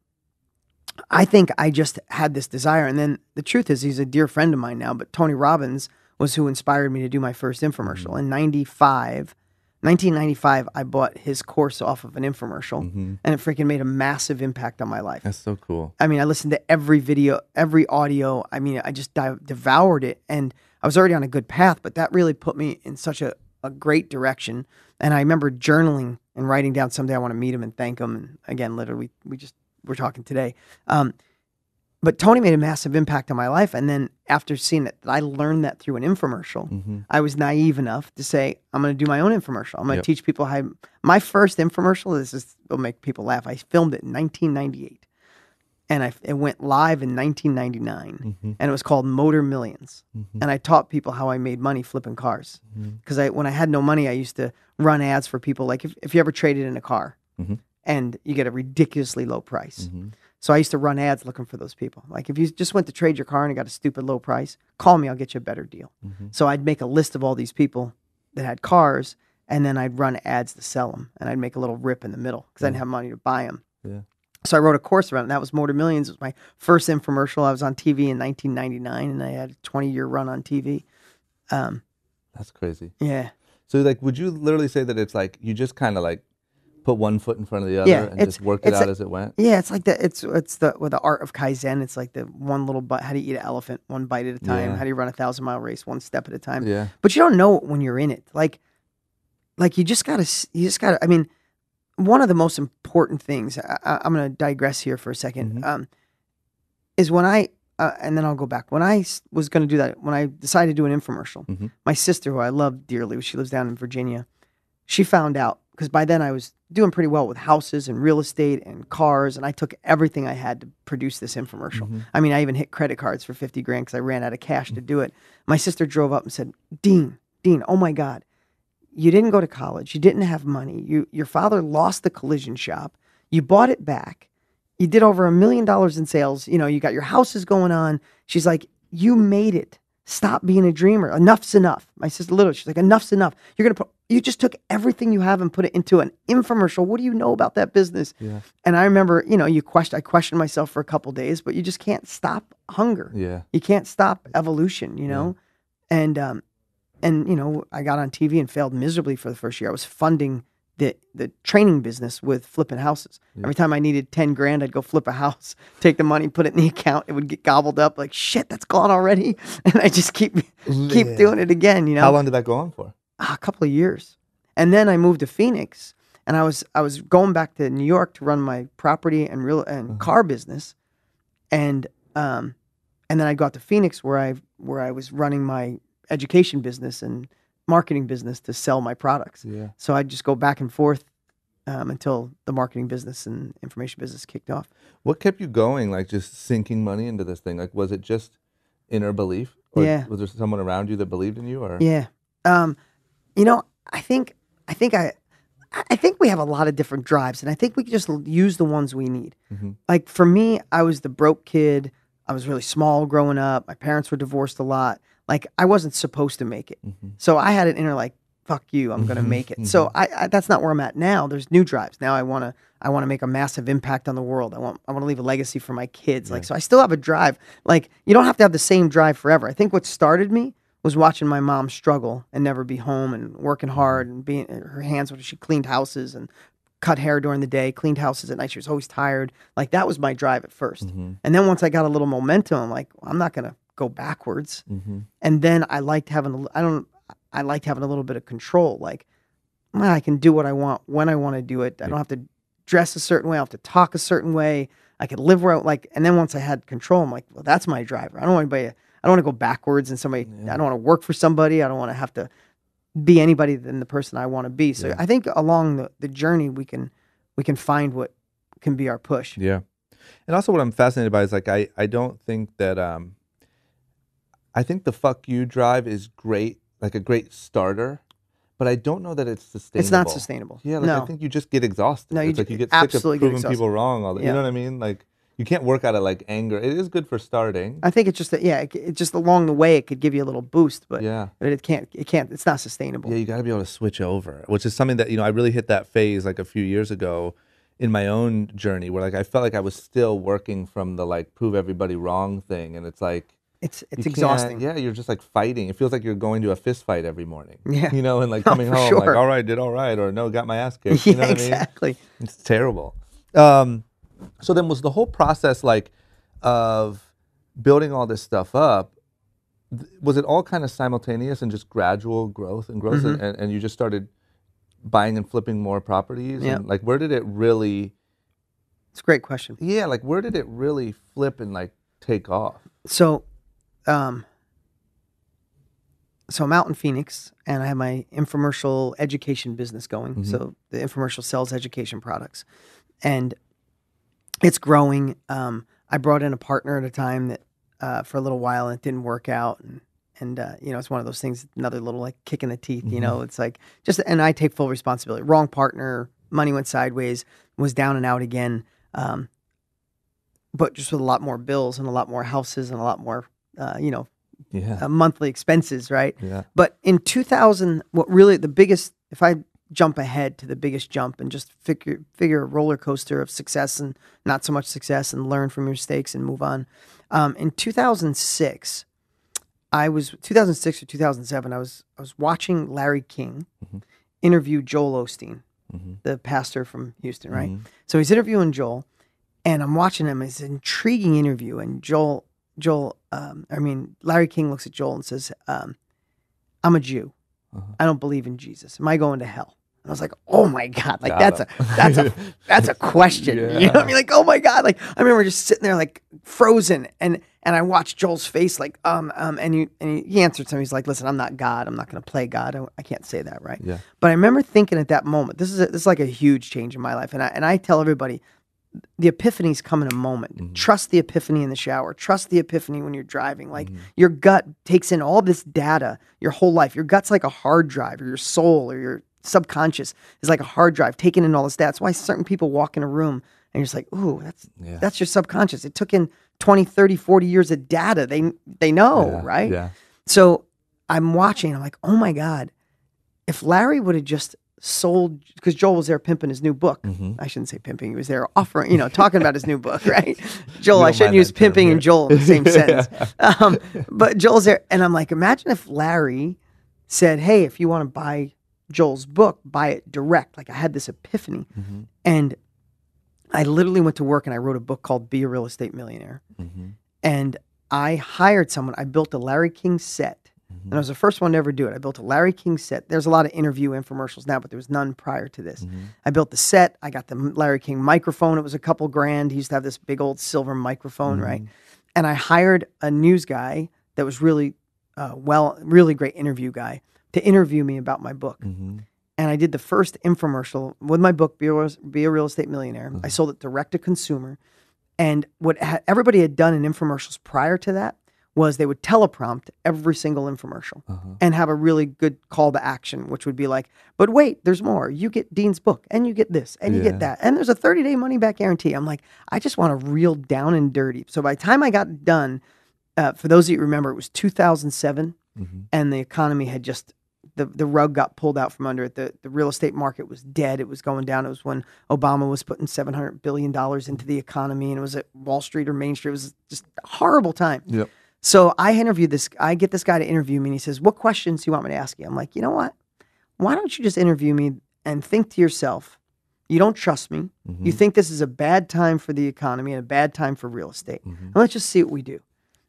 I think I just had this desire, and then the truth is, he's a dear friend of mine now. But Tony Robbins was who inspired me to do my first infomercial in 1995. I bought his course off of an infomercial, and it freaking made a massive impact on my life. That's so cool. I mean, I listened to every video, every audio. I mean, I just devoured it, and I was already on a good path, but that really put me in such a great direction. And I remember journaling and writing down, someday I want to meet him and thank him. And again, literally, we're talking today. But Tony made a massive impact on my life. And then after seeing it, I learned that through an infomercial. I was naive enough to say, I'm going to do my own infomercial. I'm going to teach people how. My first infomercial, will make people laugh. I filmed it in 1998. And it went live in 1999. And it was called Motor Millions. And I taught people how I made money flipping cars. Because when I had no money, I used to run ads for people. Like if you ever traded in a car and you get a ridiculously low price. So I used to run ads looking for those people. Like if you just went to trade your car and you got a stupid low price, call me, I'll get you a better deal. So I'd make a list of all these people that had cars, and then I'd run ads to sell them. And I'd make a little rip in the middle because I didn't have money to buy them. So I wrote a course around it. And that was Motor Millions. It was my first infomercial. I was on TV in 1999, and I had a 20-year run on TV. That's crazy. Yeah. So like, would you literally say that it's like you just kind of like put one foot in front of the other Yeah, and just worked it out as it went? Yeah, it's like it's the with the Art of Kaizen. It's like the one little bite. How do you eat an elephant? One bite at a time. Yeah. How do you run a 1,000-mile race? One step at a time. Yeah. But you don't know it when you're in it. Like you just gotta. I mean, one of the most important things. I'm gonna digress here for a second. Is when I and then I'll go back. When I was gonna do that, when I decided to do an infomercial, my sister, who I love dearly, she lives down in Virginia, she found out. Because by then I was doing pretty well with houses and real estate and cars, and I took everything I had to produce this infomercial. I mean, I even hit credit cards for 50 grand because I ran out of cash to do it. My sister drove up and said, Dean, oh my God, you didn't go to college. You didn't have money. Your father lost the collision shop. You bought it back. You did over $1 million in sales. You know, you got your houses going on. She's like, you made it. Stop being a dreamer. Enough's enough. My sister literally, she's like, enough's enough. You just took everything you have and put it into an infomercial. What do you know about that business? Yeah. And I remember, you know, I questioned myself for a couple of days, but you just can't stop hunger. Yeah. You can't stop evolution, you know? Yeah. And you know, I got on TV and failed miserably for the first year. I was funding the training business with flipping houses. Yeah. Every time I needed 10 grand, I'd go flip a house, take the money, put it in the account. It would get gobbled up like, shit, that's gone already. And I just keep doing it again, you know? How long did that go on for? A couple of years. And then I moved to Phoenix, and I was going back to New York to run my property and car business. And then I got to Phoenix where I was running my education business and marketing business to sell my products. Yeah. So I'd just go back and forth until the marketing business and information business kicked off. What kept you going, like just sinking money into this thing? Like, was it just inner belief? Or was there someone around you that believed in you? Or yeah. You know, I think we have a lot of different drives, and I think we can just use the ones we need. Like for me, I was the broke kid. I was really small growing up. My parents were divorced a lot. Like I wasn't supposed to make it. So I had an inner like, fuck you, I'm going to make it. So I that's not where I'm at now. There's new drives. Now I want to make a massive impact on the world. I want to leave a legacy for my kids. Like, so I still have a drive. Like you don't have to have the same drive forever. I think what started me was watching my mom struggle and never be home and working hard and being her hands when she cleaned houses and cut hair during the day, cleaned houses at night. She was always tired. Like that was my drive at first. And then once I got a little momentum, I'm like, well, I'm not going to go backwards. And then I liked having a little bit of control. Like, well, I can do what I want when I want to do it. I don't have to dress a certain way. I don't have to talk a certain way. I could live where I like. And then once I had control, I'm like, well, that's my driver. I don't want to go backwards and I don't want to work for somebody. I don't want to have to be anybody than the person I want to be. So I think along the journey, we can find what can be our push. Yeah. And also what I'm fascinated by is like, I don't think that, I think the fuck you drive is great, like a great starter, but I don't know that it's sustainable. It's not sustainable. Yeah, like I think you just get exhausted. No, it's like you get sick of proving people wrong all the, you know what I mean? Like you can't work out of like anger. It is good for starting. I think it's just that it's just along the way it could give you a little boost, but it can't it's not sustainable. Yeah, you got to be able to switch over, which is something that, you know, I really hit that phase like a few years ago in my own journey where like I felt like I was still working from the like prove everybody wrong thing, and it's like it's exhausting. Yeah, you're just like fighting. It feels like you're going to a fist fight every morning. Yeah. You know, and like coming home, like, all right, did all right, or no, got my ass kicked. You know what exactly. I mean? It's terrible. So then was the whole process like of building all this stuff up, was it all kind of simultaneous and just gradual growth and growth and you just started buying and flipping more properties? Yeah. And like where did it really... It's a great question. Yeah, like where did it really flip and like take off? So I'm out in Phoenix, and I have my infomercial education business going. So the infomercial sells education products, and it's growing. I brought in a partner at a time that for a little while, and it didn't work out. And you know, it's one of those things, another little like kick in the teeth. You know, it's like and I take full responsibility. Wrong partner, money went sideways, was down and out again. But just with a lot more bills and a lot more houses and a lot more, monthly expenses, right? Yeah. But in 2000, what really the biggest, if I jump ahead to the biggest jump and just figure a roller coaster of success and not so much success, and learn from your mistakes and move on. In 2006, 2006 or 2007, I was watching Larry King interview Joel Osteen, the pastor from Houston, right? So he's interviewing Joel, and I'm watching him. It's an intriguing interview, and Larry King looks at Joel and says, "I'm a Jew. I don't believe in Jesus. Am I going to hell?" And I was like, "Oh my God!" Like that's a question. Yeah. You know what I mean? Like, oh my God! Like I remember just sitting there like frozen, and I watched Joel's face, like and he answered something. He's like, "Listen, I'm not God. I'm not going to play God. I can't say that, right?" Yeah. But I remember thinking at that moment, this is like a huge change in my life, and I tell everybody, the epiphanies come in a moment. Trust the epiphany in the shower. Trust the epiphany when you're driving. Like your gut takes in all this data your whole life. Your gut's like a hard drive, or your soul or your subconscious is like a hard drive taking in all this data. That's why certain people walk in a room and you're just like, ooh, that's your subconscious. It took in 20, 30, 40 years of data. They know, right? Yeah. So I'm watching. I'm like, oh my God, if Larry would have just sold, because Joel was there pimping his new book. I shouldn't say pimping. He was there offering, talking about his new book, right? Joel, I shouldn't use pimping and Joel in the same sentence. But Joel's there. And I'm like, imagine if Larry said, hey, if you want to buy Joel's book, buy it direct. Like I had this epiphany. And I literally went to work and I wrote a book called Be a Real Estate Millionaire. And I hired someone. I built a Larry King set. And I was the first one to ever do it. I built a Larry King set. There's a lot of interview infomercials now, but there was none prior to this. I built the set. I got the Larry King microphone. It was a couple grand. He used to have this big old silver microphone, right? And I hired a news guy that was really really great interview guy to interview me about my book. And I did the first infomercial with my book, Be a Real Estate Millionaire. I sold it direct to consumer. And what everybody had done in infomercials prior to that was they would teleprompt every single infomercial and have a really good call to action, which would be like, but wait, there's more. You get Dean's book and you get this and you get that. And there's a 30-day money back guarantee. I'm like, I just want to real down and dirty. So by the time I got done, for those of you who remember, it was 2007 and the economy had just, the rug got pulled out from under it. The real estate market was dead. It was going down. It was when Obama was putting $700 billion into the economy, and it was at Wall Street or Main Street. It was just a horrible time. Yep. So I get this guy to interview me, and he says, what questions do you want me to ask you? I'm like, you know what? Why don't you just interview me and think to yourself, you don't trust me. You think this is a bad time for the economy and a bad time for real estate. And let's just see what we do.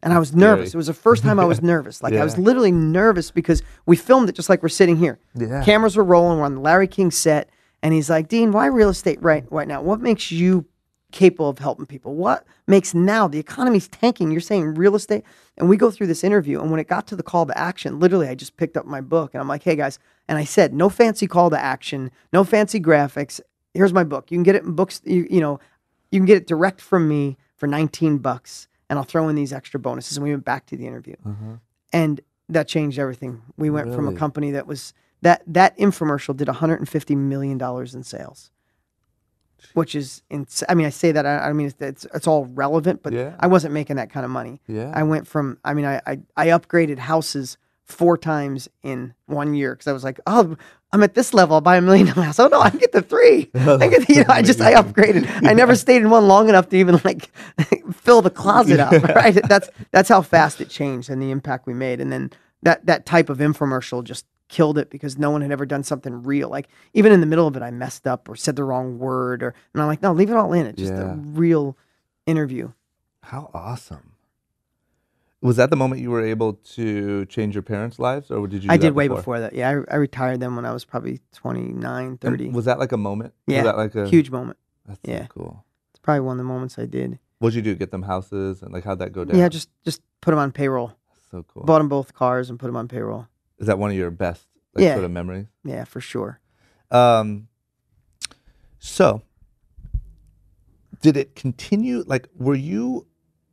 And I was nervous. It was the first time I was nervous. Like I was literally nervous because we filmed it just like we're sitting here. Cameras were rolling. We're on the Larry King set. And he's like, Dean, why real estate right now? What makes you capable of helping people? What makes now the economy's tanking? You're saying real estate? And we go through this interview, and when it got to the call to action, literally I just picked up my book and I'm like, hey guys, and I said, no fancy call to action, no fancy graphics. Here's my book. You can get it in books, you can get it direct from me for $19, and I'll throw in these extra bonuses. And we went back to the interview. And that changed everything. We went from a company that was that infomercial did $150 million in sales. Which is, I mean, I say that, I mean, it's all relevant, but I wasn't making that kind of money. I went from, I mean, I upgraded houses 4 times in 1 year because I was like, oh, I'm at this level, I'll buy $1 million house. Oh no, I can get the 3. I upgraded. I never stayed in one long enough to even like fill the closet up, right? That's how fast it changed and the impact we made. And then that type of infomercial just killed it because no one had ever done something real. Like even in the middle of it, I messed up or said the wrong word, and I'm like, no, leave it all in. It's just a real interview. How awesome. Was that the moment you were able to change your parents' lives, or did you? I did way before that. Yeah, I retired them when I was probably 29, 30. And was that like a moment? Yeah, was that like a huge moment. That's so cool. It's probably one of the moments I did. What'd you do? Get them houses, and like how'd that go down? Yeah, just put them on payroll. That's so cool. Bought them both cars and put them on payroll. Is that one of your best sort of memories? Yeah, for sure. So did it continue? Like, were you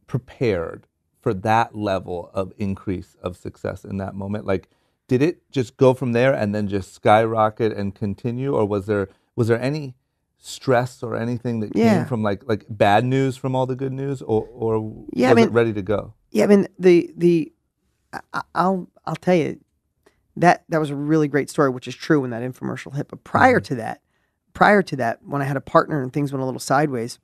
prepared for that level of increase of success in that moment? Like, did it just go from there and then just skyrocket and continue? Or was there any stress or anything that came from like bad news from all the good news, or was it ready to go? Yeah, I mean, I'll tell you, that was a really great story, which is true when that infomercial hit. But prior to that, when I had a partner and things went a little sideways,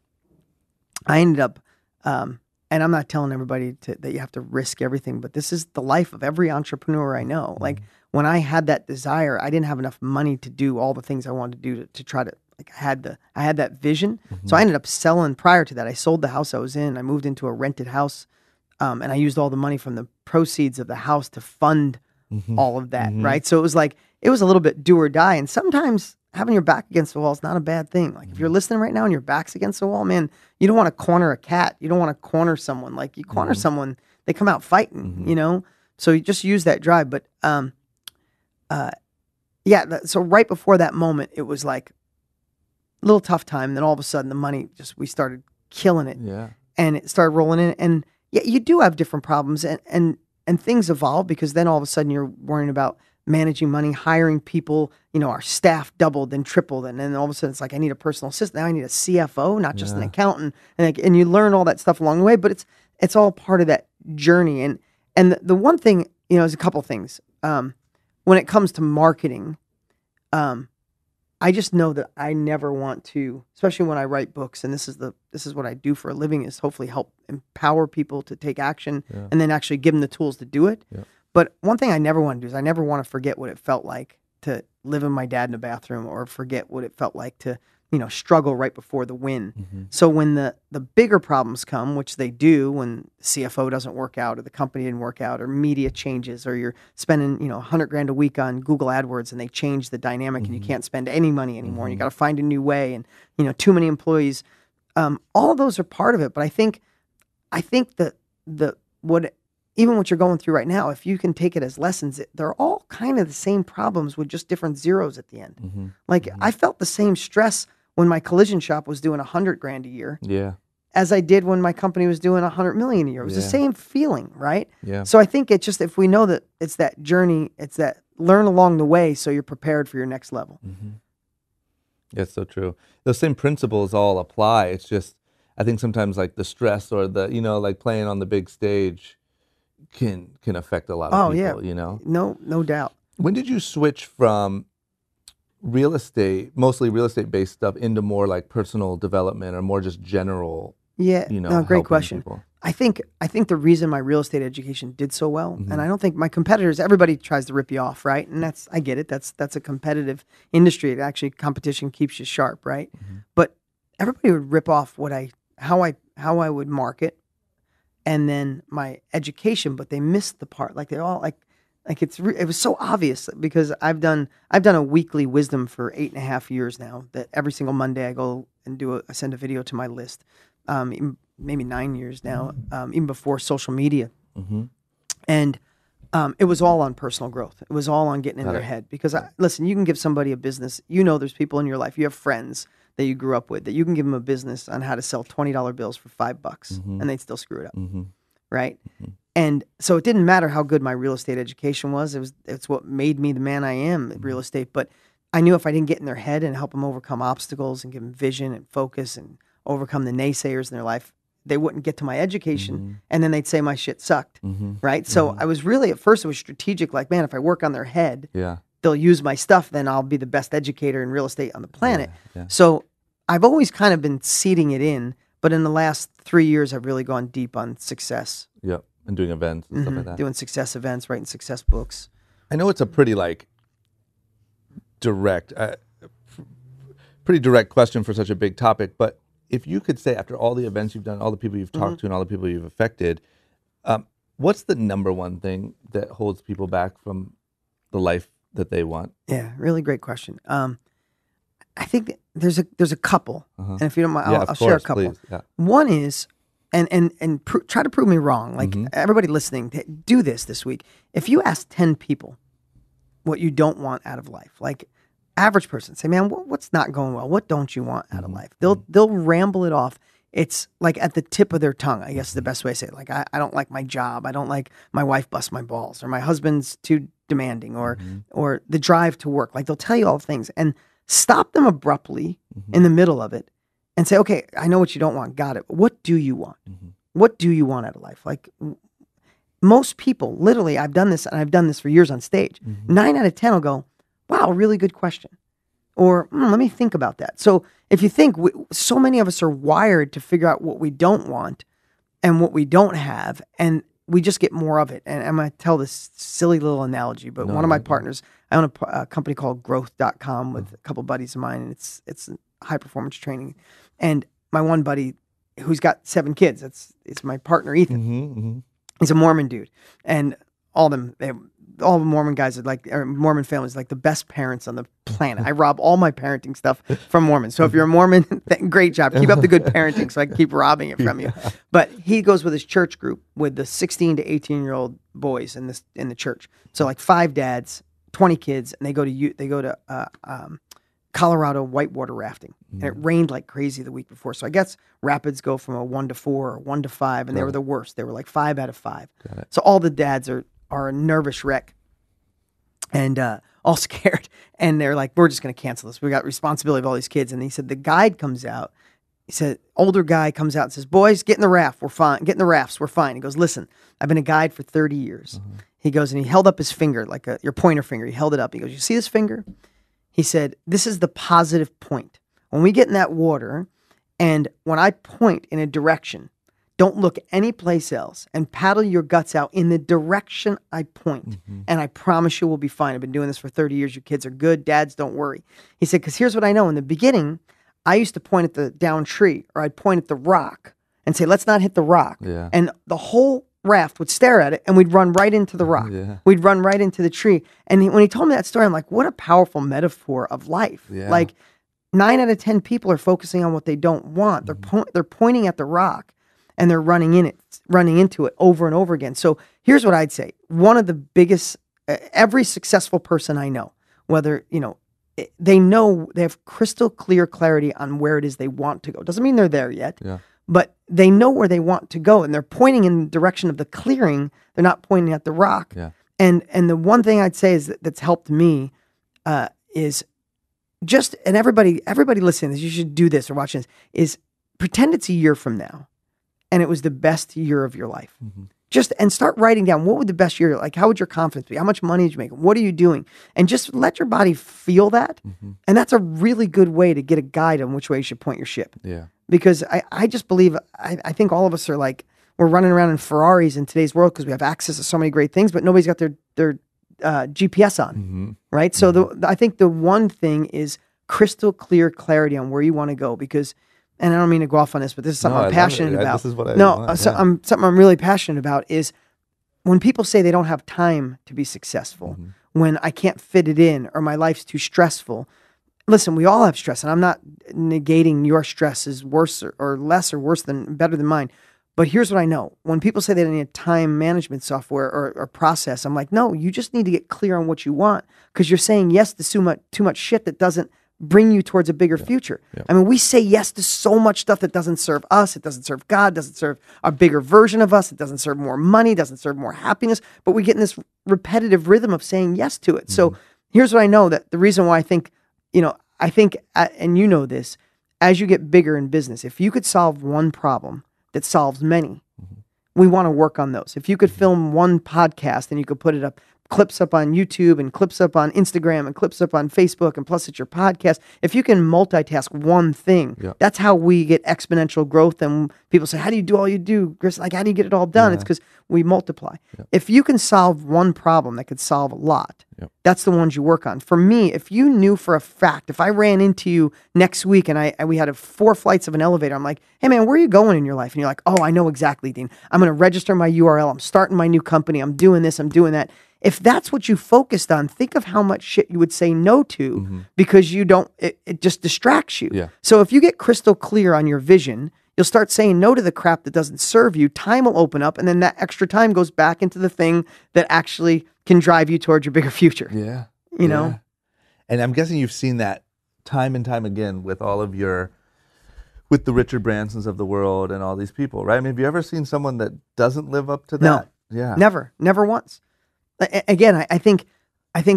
I ended up, and I'm not telling everybody that you have to risk everything, but this is the life of every entrepreneur I know. Like when I had that desire, I didn't have enough money to do all the things I wanted to do to try to, like I had that vision. So I ended up selling prior to that. I sold the house I was in. I moved into a rented house. And I used all the money from the proceeds of the house to fund all of that. Right. So it was a little bit do or die. And sometimes having your back against the wall is not a bad thing. Like if you're listening right now and your back's against the wall, man, you don't want to corner a cat. You don't want to corner someone. Like you corner someone, they come out fighting, you know? So you just use that drive. But, so right before that moment, it was like a little tough time. Then all of a sudden the money we started killing it. Yeah. And it started rolling in. And yeah, you do have different problems and things evolve because then all of a sudden you're worrying about managing money, hiring people, you know, our staff doubled and tripled. And then all of a sudden it's like, I need a personal assistant. Now I need a CFO, not just an accountant. And you learn all that stuff along the way, but it's all part of that journey. And the one thing, you know, is a couple things. When it comes to marketing, I just know that I never want to, especially when I write books, and this is what I do for a living, is hopefully help empower people to take action and then actually give them the tools to do it. Yeah. But one thing I never want to do is I never want to forget what it felt like to live with my dad in a bathroom, or forget what it felt like to, you know, struggle right before the win. So when the bigger problems come, which they do, when CFO doesn't work out, or the company didn't work out, or media changes, or you're spending, you know, $100,000 a week on Google AdWords and they change the dynamic and you can't spend any money anymore and you got to find a new way, and, you know, too many employees. All of those are part of it. But I think that even what you're going through right now, if you can take it as lessons, they're all kind of the same problems with just different zeros at the end. I felt the same stress when my collision shop was doing $100,000 a year, as I did when my company was doing $100 million a year. It was the same feeling, right? Yeah. So I think it's just, if we know that it's that journey, it's that learn along the way, so you're prepared for your next level. That's so true. Those same principles all apply. It's just, I think sometimes like the stress or the, you know, like playing on the big stage can affect a lot of people, you know? No doubt. When did you switch from real estate, mostly real estate based stuff, into more like personal development or more just general, you know, great question. People? I think the reason my real estate education did so well, and I don't think my competitors, everybody tries to rip you off, right? And I get it. That's a competitive industry. It actually, competition keeps you sharp, right? But everybody would rip off how I would market, and then my education, but they missed the part. Like they're all like it was so obvious, because I've done a weekly wisdom for 8.5 years now, that every single Monday I go and I send a video to my list. Maybe 9 years now, even before social media. And it was all on personal growth. It was all on getting in their head, because listen, you can give somebody a business, you know, there's people in your life, you have friends that you grew up with, that you can give them a business on how to sell $20 bills for $5, and they'd still screw it up. Right. And so it didn't matter how good my real estate education was. It's what made me the man I am in real estate. But I knew if I didn't get in their head and help them overcome obstacles and give them vision and focus and overcome the naysayers in their life, they wouldn't get to my education, and then they'd say my shit sucked. Right. So I was really, at first it was strategic, like, man, if I work on their head, they'll use my stuff, then I'll be the best educator in real estate on the planet. So I've always kind of been seeding it in, but in the last 3 years, I've really gone deep on success. Yep. And doing events and stuff like that. Doing success events, writing success books. I know it's a pretty like direct question for such a big topic, but if you could say, after all the events you've done, all the people you've talked to, and all the people you've affected, what's the number one thing that holds people back from the life that they want? Yeah, really great question. I think there's a couple, and if you don't mind, I'll share a couple. Yeah. One is, and try to prove me wrong. Like everybody listening, do this week. If you ask 10 people what you don't want out of life, like average person, say, man, what's not going well? What don't you want out of life? They'll ramble it off. It's like at the tip of their tongue, I guess is the best way to say it. Like, I don't like my job. I don't like my wife busts my balls, or my husband's too demanding, or the drive to work. Like, they'll tell you all the things, and stop them abruptly in the middle of it and say, okay, I know what you don't want. Got it. What do you want? What do you want out of life? Like, most people, literally, I've done this and I've done this for years on stage. 9 out of 10 will go, wow, really good question. Or let me think about that. So if you think, so many of us are wired to figure out what we don't want and what we don't have, and we just get more of it. And I'm going to tell this silly little analogy, but one of my partners, I own a company called growth.com with a couple buddies of mine, and it's high performance training. And my one buddy who's got 7 kids, it's my partner, Ethan. He's a Mormon dude. And all the Mormon guys or Mormon families are like the best parents on the planet. I rob all my parenting stuff from Mormons. So if you're a Mormon, great job. Keep up the good parenting so I can keep robbing it from you. But he goes with his church group with the 16 to 18-year-old boys in the church. So like 5 dads, 20 kids, and they go to Colorado whitewater rafting. And it rained like crazy the week before. So I guess rapids go from a 1 to 4 or 1 to 5, and they were the worst. They were like 5 out of 5. So all the dads are a nervous wreck and all scared. And they're like, we're just going to cancel this. We got responsibility of all these kids. And he said, the guide comes out. He said, older guy comes out and says, boys, get in the raft. We're fine. Get in the rafts. We're fine. He goes, listen, I've been a guide for 30 years. He goes, and he held up his finger, like your pointer finger. He held it up. He goes, you see this finger? He said, this is the positive point. When we get in that water, and when I point in a direction, don't look anyplace else and paddle your guts out in the direction I point. And I promise you we'll be fine. I've been doing this for 30 years. Your kids are good. Dads, don't worry. He said, because here's what I know. In the beginning, I used to point at the down tree, or I'd point at the rock and say, let's not hit the rock. And the whole raft would stare at it, and we'd run right into the rock. We'd run right into the tree. And when he told me that story, I'm like, what a powerful metaphor of life. Like 9 out of 10 people are focusing on what they don't want. They're pointing at the rock, and they're running into it over and over again. So here's what I'd say. One of the biggest, every successful person I know, whether, they know they have crystal clear clarity on where it is they want to go. Doesn't mean they're there yet, but they know where they want to go, and they're pointing in the direction of the clearing. They're not pointing at the rock. And the one thing I'd say is that's helped me is just, and everybody listening to this, you should do this or watch this, is pretend it's a year from now and it was the best year of your life. And start writing down, what would the best year, like how would your confidence be? How much money did you make? What are you doing? And just let your body feel that. And that's a really good way to get a guide on which way you should point your ship. Because I just believe, I think all of us are like, we're running around in Ferraris in today's world because we have access to so many great things, but nobody's got their GPS on, right? So I think the one thing is crystal clear clarity on where you want to go, because, and I don't mean to go off on this, but this is something I'm passionate about. This is what something I'm really passionate about is when people say they don't have time to be successful, when I can't fit it in or my life's too stressful. Listen, we all have stress, and I'm not negating your stress is worse or less or worse than better than mine. But here's what I know. When people say they need a time management software or process, I'm like, no, you just need to get clear on what you want, because you're saying yes to too much shit that doesn't bring you towards a bigger future. I mean, we say yes to so much stuff that doesn't serve us. It doesn't serve God, doesn't serve a bigger version of us. It doesn't serve more money, doesn't serve more happiness. But we get in this repetitive rhythm of saying yes to it. So here's what I know, that the reason why I think, and you know this, as you get bigger in business, if you could solve one problem that solves many, we want to work on those. If you could film one podcast and you could put it up, clips up on YouTube and clips up on Instagram and clips up on Facebook, and plus it's your podcast. If you can multitask one thing, that's how we get exponential growth. And people say, how do you do all you do, Chris? Like, how do you get it all done? It's because we multiply. If you can solve one problem that could solve a lot, that's the ones you work on. For me, if you knew for a fact, if I ran into you next week and we had 4 flights of an elevator, I'm like, hey man, where are you going in your life? And you're like, oh, I know exactly, Dean. I'm going to register my URL. I'm starting my new company. I'm doing this. I'm doing that. If that's what you focused on, think of how much shit you would say no to because you don't, it just distracts you. So if you get crystal clear on your vision, you'll start saying no to the crap that doesn't serve you. Time will open up, and then that extra time goes back into the thing that actually can drive you towards your bigger future. You know? And I'm guessing you've seen that time and time again with all of with the Richard Bransons of the world and all these people, right? I mean, have you ever seen someone that doesn't live up to that? No. Never once. Again, I think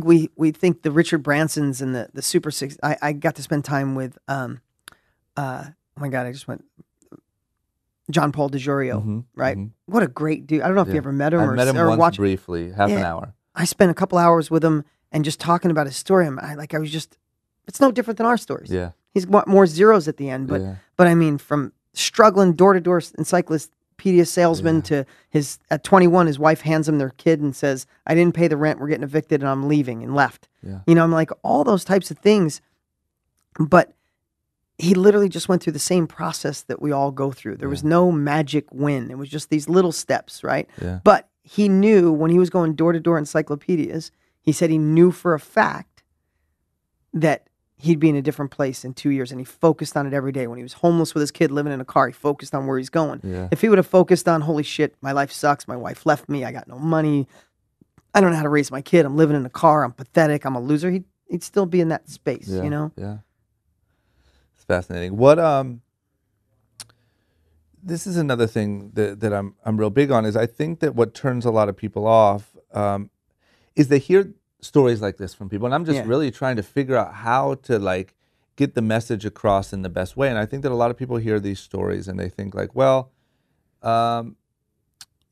we think the Richard Bransons and the Super Six. I got to spend time with oh my God, I just went John Paul DiGiorio, right? What a great dude. I don't know if you ever met him I met him once watched. briefly, half an hour. I spent a couple hours with him and just talking about his story. It's no different than our stories. Yeah. He's got more zeros at the end, but I mean, from struggling door-to-door encyclopedia salesman to at 21, his wife hands him their kid and says, I didn't pay the rent, we're getting evicted, and I'm leaving, and left. Yeah. You know, I'm like, all those types of things, but he literally just went through the same process that we all go through. There was no magic win. It was just these little steps, right? Yeah. But he knew when he was going door-to-door encyclopedias, he said he knew for a fact that he'd be in a different place in 2 years, and he focused on it every day. When he was homeless with his kid living in a car, he focused on where he's going. Yeah. If he would have focused on, holy shit, my life sucks, my wife left me, I got no money, I don't know how to raise my kid, I'm living in a car, I'm pathetic, I'm a loser, he'd still be in that space, you know? Yeah. It's fascinating. What this is another thing that I'm real big on, is I think that what turns a lot of people off is they hear stories like this from people, and I'm just really trying to figure out how to like get the message across in the best way. And I think that a lot of people hear these stories and they think like, well,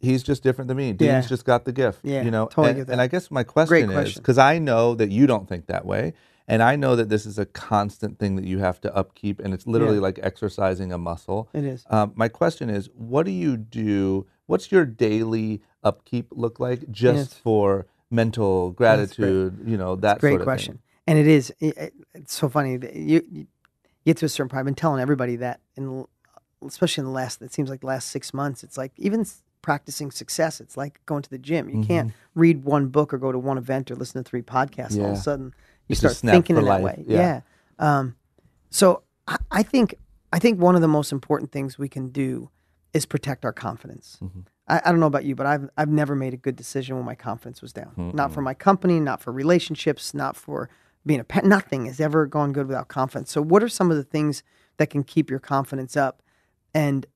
he's just different than me. Dean's just got the gift, you know. Totally get that. And I guess my question is, because I know that you don't think that way, and I know that this is a constant thing that you have to upkeep, and it's literally like exercising a muscle. It is. My question is, what do you do? What's your daily upkeep look like just for mental gratitude, you know, that great sort of question. thing? And it is. It's so funny. You get to a certain point. I've been telling everybody that, especially in it seems like the last 6 months, it's like even practicing success, it's like going to the gym. You can't read one book or go to one event or listen to 3 podcasts. And all of a sudden, you start thinking in that way. So I think one of the most important things we can do is protect our confidence. I don't know about you, but I've never made a good decision when my confidence was down. Not for my company, not for relationships, not for being a pet. Nothing has ever gone good without confidence. So what are some of the things that can keep your confidence up? And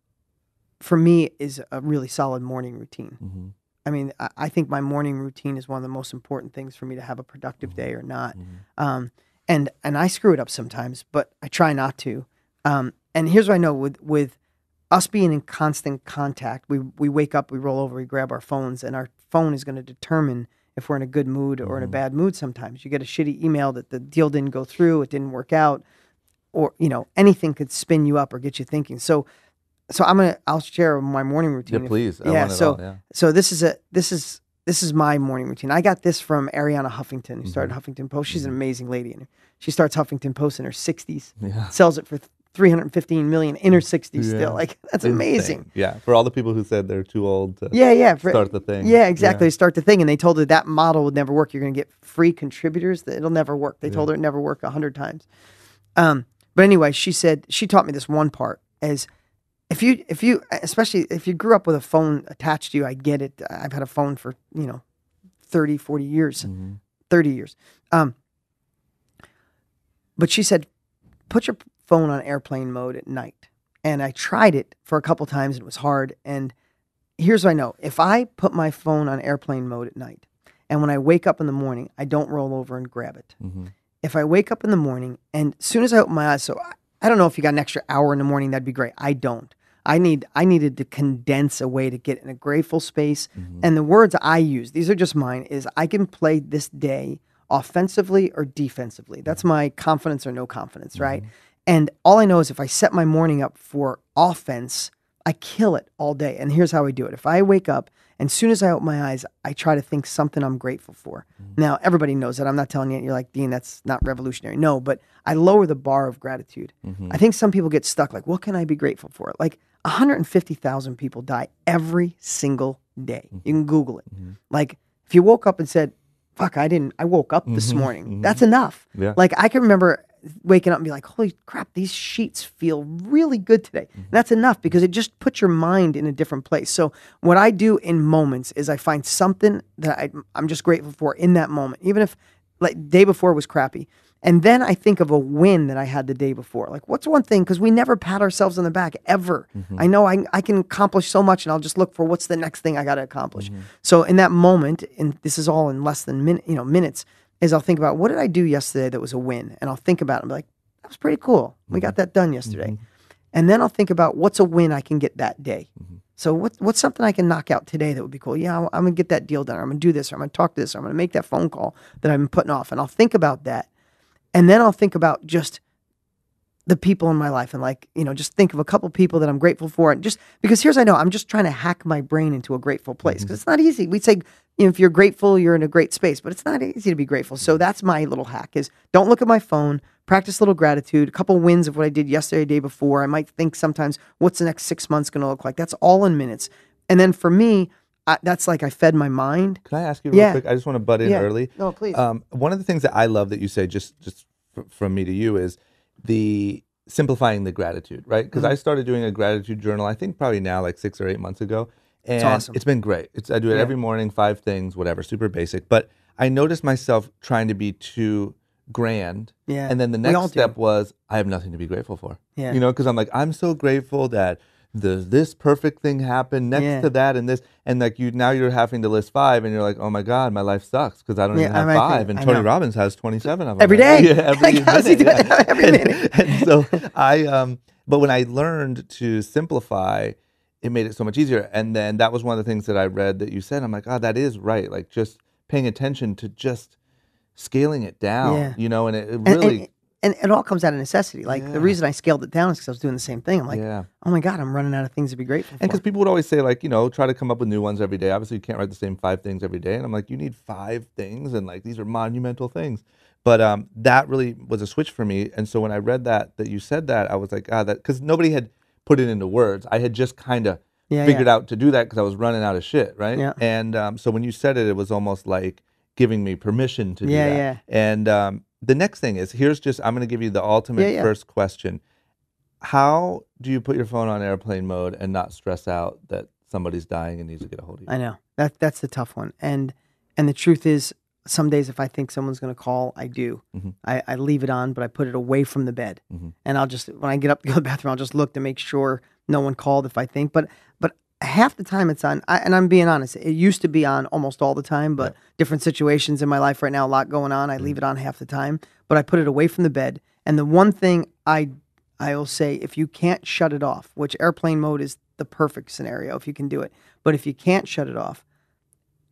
for me is a really solid morning routine. I mean, I think my morning routine is one of the most important things for me to have a productive day or not. And I screw it up sometimes, but I try not to. And here's what I know with us being in constant contact, we wake up, we roll over, we grab our phones, and our phone is going to determine if we're in a good mood or in a bad mood sometimes. You get a shitty email that the deal didn't go through, it didn't work out, or, you know, anything could spin you up or get you thinking. So I'll share my morning routine. Yeah, please. So this is my morning routine. I got this from Ariana Huffington, who started Huffington Post. She's an amazing lady, and she starts Huffington Post in her 60s. Sells it for $315 million in her 60s still. Like, that's amazing. Yeah, for all the people who said they're too old to start the thing. Yeah, exactly. Start the thing, and they told her that model would never work. You're going to get free contributors. It'll never work. They told her it never worked 100 times. But anyway, she said, she taught me this one part, as if you, especially if you grew up with a phone attached to you, I get it. I've had a phone for, 30, 40 years, 30 years. But she said, put your phone on airplane mode at night. And I tried it for a couple times and it was hard. And here's what I know. If I put my phone on airplane mode at night, and when I wake up in the morning, I don't roll over and grab it. If I wake up in the morning, and as soon as I open my eyes, so I don't know if you got an extra hour in the morning, that'd be great. I don't. I needed to condense a way to get in a grateful space. And the words I use, these are just mine, is I can play this day offensively or defensively. That's my confidence or no confidence, right? And all I know is if I set my morning up for offense, I kill it all day. And here's how I do it. If I wake up and as soon as I open my eyes, I try to think something I'm grateful for. Now, everybody knows that. I'm not telling you, you're like, Dean, that's not revolutionary. No, but I lower the bar of gratitude. I think some people get stuck like, what can I be grateful for? Like 150,000 people die every single day. You can Google it. Like if you woke up and said, fuck, I woke up this morning. That's enough. Like I can remember waking up and be like, holy crap, these sheets feel really good today. And that's enough because it just puts your mind in a different place. So what I do in moments is I find something that I'm just grateful for in that moment, even if like day before was crappy. And then I think of a win that I had the day before. Like what's one thing, because we never pat ourselves on the back ever. I know I can accomplish so much and I'll just look for what's the next thing I got to accomplish. So in that moment, and this is all in less than minutes, is I'll think about what did I do yesterday that was a win? And I'll think about it and be like, that was pretty cool. We got that done yesterday. And then I'll think about what's a win I can get that day. So what's something I can knock out today that would be cool? Yeah, I'm going to get that deal done. Or I'm going to do this. Or I'm going to talk to this. Or I'm going to make that phone call that I've been putting off. And I'll think about that. And then I'll think about just the people in my life and like, just think of a couple people that I'm grateful for. And just because I know I'm just trying to hack my brain into a grateful place because it's not easy. We'd say, if you're grateful, you're in a great space, but it's not easy to be grateful. So that's my little hack is don't look at my phone, practice a little gratitude, a couple wins of what I did yesterday, day before. I might think sometimes what's the next 6 months going to look like? That's all in minutes. And then for me, that's like I fed my mind. Can I ask you real quick? I just want to butt in early. No, please. One of the things that I love that you say, just from me to you, is the simplifying the gratitude, right? Because I started doing a gratitude journal, I think probably now like 6 or 8 months ago. And it's awesome. It's been great. I do it every morning, 5 things, whatever, super basic. But I noticed myself trying to be too grand. Yeah. And then the next step was, I have nothing to be grateful for. Yeah. Because I'm like, I'm so grateful that this perfect thing happened next to that and this. And like now you're having to list 5 and you're like, oh my God, my life sucks because I don't even have 5. And Tony Robbins has 27 of them. Every day. Yeah, every minute. Every minute. And so but when I learned to simplify, it made it so much easier. And then that was one of the things that I read that you said. I'm like, oh, that is right. Like just paying attention to just scaling it down, and it really... And it all comes out of necessity. Like the reason I scaled it down is because I was doing the same thing. I'm like, oh my God, I'm running out of things to be grateful for. And because people would always say like, try to come up with new ones every day. Obviously you can't write the same 5 things every day. And I'm like, you need 5 things and like these are monumental things. But that really was a switch for me. And so when I read that you said that, I was like, that, because nobody had put it into words. I had just kind of figured out to do that because I was running out of shit, right? Yeah. And so when you said it, it was almost like giving me permission to do that. Yeah. And the next thing is, I'm going to give you the ultimate first question. How do you put your phone on airplane mode and not stress out that somebody's dying and needs to get a hold of you? I know. That's the tough one. And the truth is, some days if I think someone's going to call, I do. I leave it on, but I put it away from the bed. And I'll just, when I get up to go to the bathroom, I'll just look to make sure no one called if I think. But half the time it's on, and I'm being honest, it used to be on almost all the time, but different situations in my life right now, a lot going on, I leave it on half the time. But I put it away from the bed. And the one thing I will say, if you can't shut it off, which airplane mode is the perfect scenario if you can do it, but if you can't shut it off,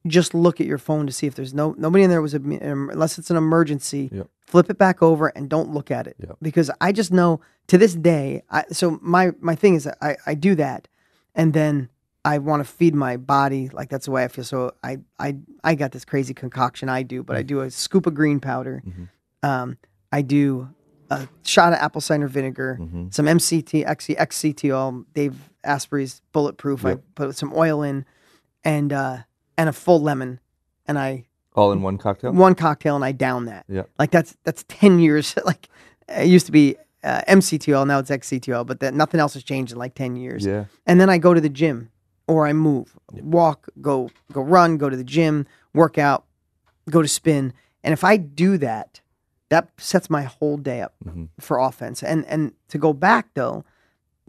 just look at your phone to see if there's nobody in there unless it's an emergency. Flip it back over and don't look at it because I just know to this day. So my thing is that I do that, and then I want to feed my body. Like that's the way I feel. So I got this crazy concoction I do, but I do a scoop of green powder. I do a shot of apple cider vinegar, some MCT, XCT, Dave Asprey's Bulletproof. I put some oil in, and a full lemon, and I all in one cocktail. One cocktail, and I down that. Yeah, like that's 10 years. Like it used to be MCT oil, now it's XCT oil, but nothing else has changed in like 10 years. Yeah, and then I go to the gym, or I move, walk, go run, go to the gym, work out, go to spin, and if I do that, that sets my whole day up for offense. And to go back though,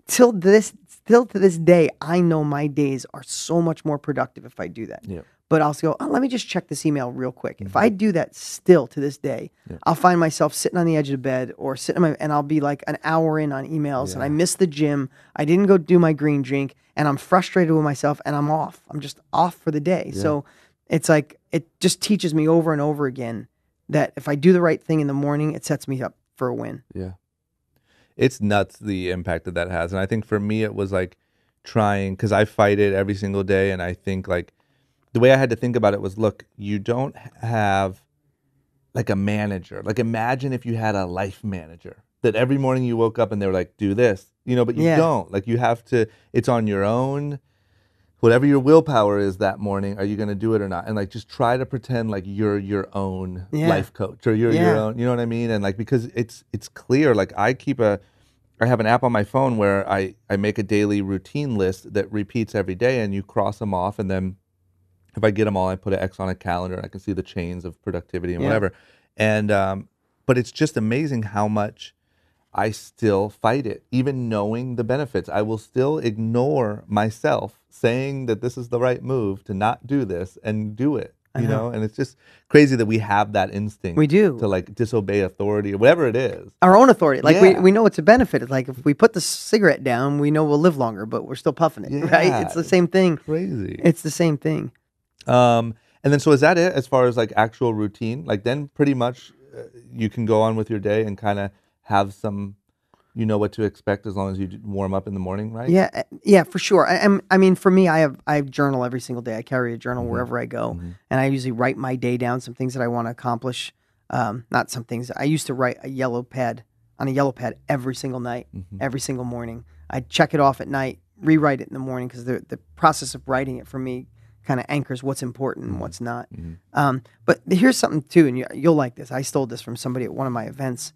still to this day, I know my days are so much more productive if I do that. Yeah. But I'll go, let me just check this email real quick. If I do that still to this day, I'll find myself sitting on the edge of the bed or and I'll be like an hour in on emails and I missed the gym. I didn't go do my green drink and I'm frustrated with myself and I'm off. I'm just off for the day. Yeah. So it's like, it just teaches me over and over again that if I do the right thing in the morning, it sets me up for a win. Yeah. It's nuts the impact that has. And I think for me, it was like trying, because I fight it every single day. And I think like the way I had to think about it was, look, you don't have like a manager. Like imagine if you had a life manager that every morning you woke up and they were like, do this, but you don't. Like you have to, it's on your own. Whatever your willpower is that morning, are you going to do it or not? And like, just try to pretend like you're your own life coach or you're your own, you know what I mean? And like, because it's clear, like I have an app on my phone where I make a daily routine list that repeats every day and you cross them off. And then if I get them all, I put an X on a calendar and I can see the chains of productivity and whatever. And, but it's just amazing how much I still fight it, even knowing the benefits. I will still ignore myself saying that this is the right move to not do this and do it. you know, and it's just crazy that we have that instinct. We do. To like disobey authority or whatever it is. Our own authority. Like Yeah. we know it's a benefit. It's like if we put the cigarette down, we know we'll live longer, but we're still puffing it, right? Yeah, It's the same thing. Crazy. It's the same thing. And then so is that it as far as like actual routine? Like then pretty much you can go on with your day and kind of have some, you know what to expect as long as you warm up in the morning, right? Yeah, for sure. I mean, for me, I journal every single day. I carry a journal wherever I go, and I usually write my day down, some things that I want to accomplish. Not some things. I used to write on a yellow pad every single night, every single morning. I'd check it off at night, rewrite it in the morning, because the process of writing it for me kind of anchors what's important and what's not. But here's something too, and you'll like this. I stole this from somebody at one of my events.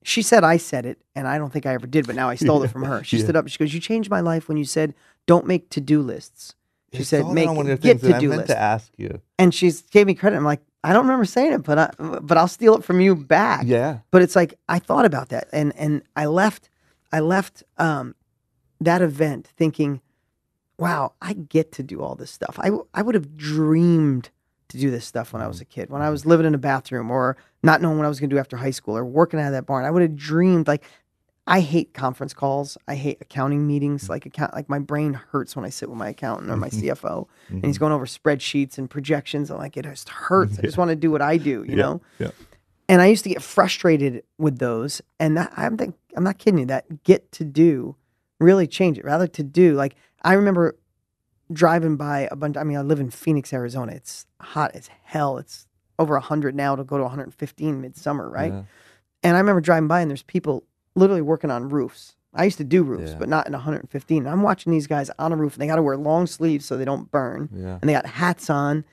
She said I said it, and I don't think I ever did, but now I stole it from her. She stood up and she goes, "You changed my life when you said, don't make to-do lists." She said, "Make get to-do lists." To ask you. And she gave me credit. I'm like, I don't remember saying it, but I'll steal it from you back. Yeah. But it's like, I thought about that, and I left that event thinking, wow, I get to do all this stuff. I would have dreamed to do this stuff when I was a kid, when I was living in a bathroom or not knowing what I was going to do after high school or working out of that barn. I would have dreamed, like, I hate conference calls. I hate accounting meetings. Like my brain hurts when I sit with my accountant or my CFO and he's going over spreadsheets and projections. I'm like, it just hurts. I just want to do what I do, you know? Yeah. And I used to get frustrated with those. And I'm not kidding you, that get to do really changed it. Rather to do, like, I remember driving by a bunch. I mean, I live in Phoenix, Arizona. It's hot as hell. It's over 100 now. It'll go to 115 midsummer, right? Yeah. And I remember driving by and there's people literally working on roofs. I used to do roofs, but not in 115. And I'm watching these guys on a roof and they got to wear long sleeves so they don't burn. Yeah. And they got hats on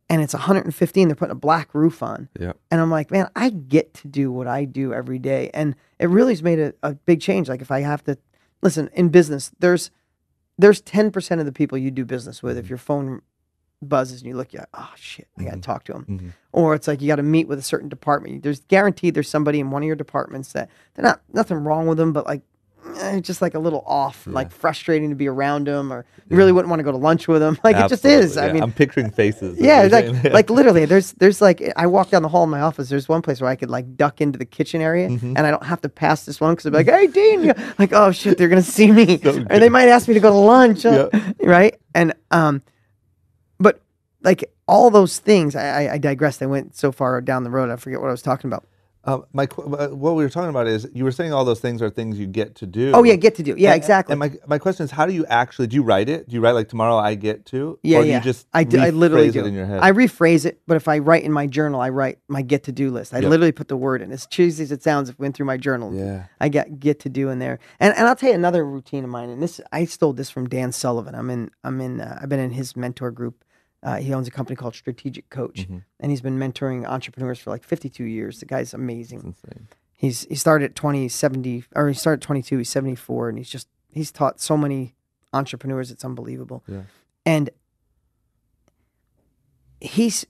and it's 115. They're putting a black roof on. Yeah. And I'm like, man, I get to do what I do every day. And it really has made a big change. Like if I have to, listen, in business, there's 10% of the people you do business with. If your phone buzzes and you look, you're like, oh shit, I got to talk to them. Or it's like you got to meet with a certain department. There's guaranteed there's somebody in one of your departments that they're nothing wrong with them, but like just like a little off, like frustrating to be around them, or you really wouldn't want to go to lunch with them. Like Absolutely, it just is. yeah. I mean, I'm picturing faces. Yeah, like literally, there's like, I walk down the hall in my office. There's one place where I could like duck into the kitchen area, and I don't have to pass this one because I'm like, hey Dean, like, oh shit, they're gonna see me, or they might ask me to go to lunch, right? And but like all those things, I digressed. I went so far down the road, I forget what I was talking about. What we were talking about is you were saying all those things are things you get to do. Oh yeah, get to do. Yeah, exactly. And my question is, how do you actually, do you write it? Do you write like tomorrow I get to? Yeah, or do yeah. you just I literally rephrase do it in your head? I rephrase it, but if I write in my journal, I write my get to do list. I literally put the word in. As cheesy as it sounds, if it went through my journal, I get to do in there. And I'll tell you another routine of mine. And this, I stole this from Dan Sullivan. I've been in his mentor group. He owns a company called Strategic Coach, and he's been mentoring entrepreneurs for like 52 years. The guy's amazing. That's insane. He started at he started at 22. He's 74, and he's taught so many entrepreneurs. It's unbelievable. Yeah. And his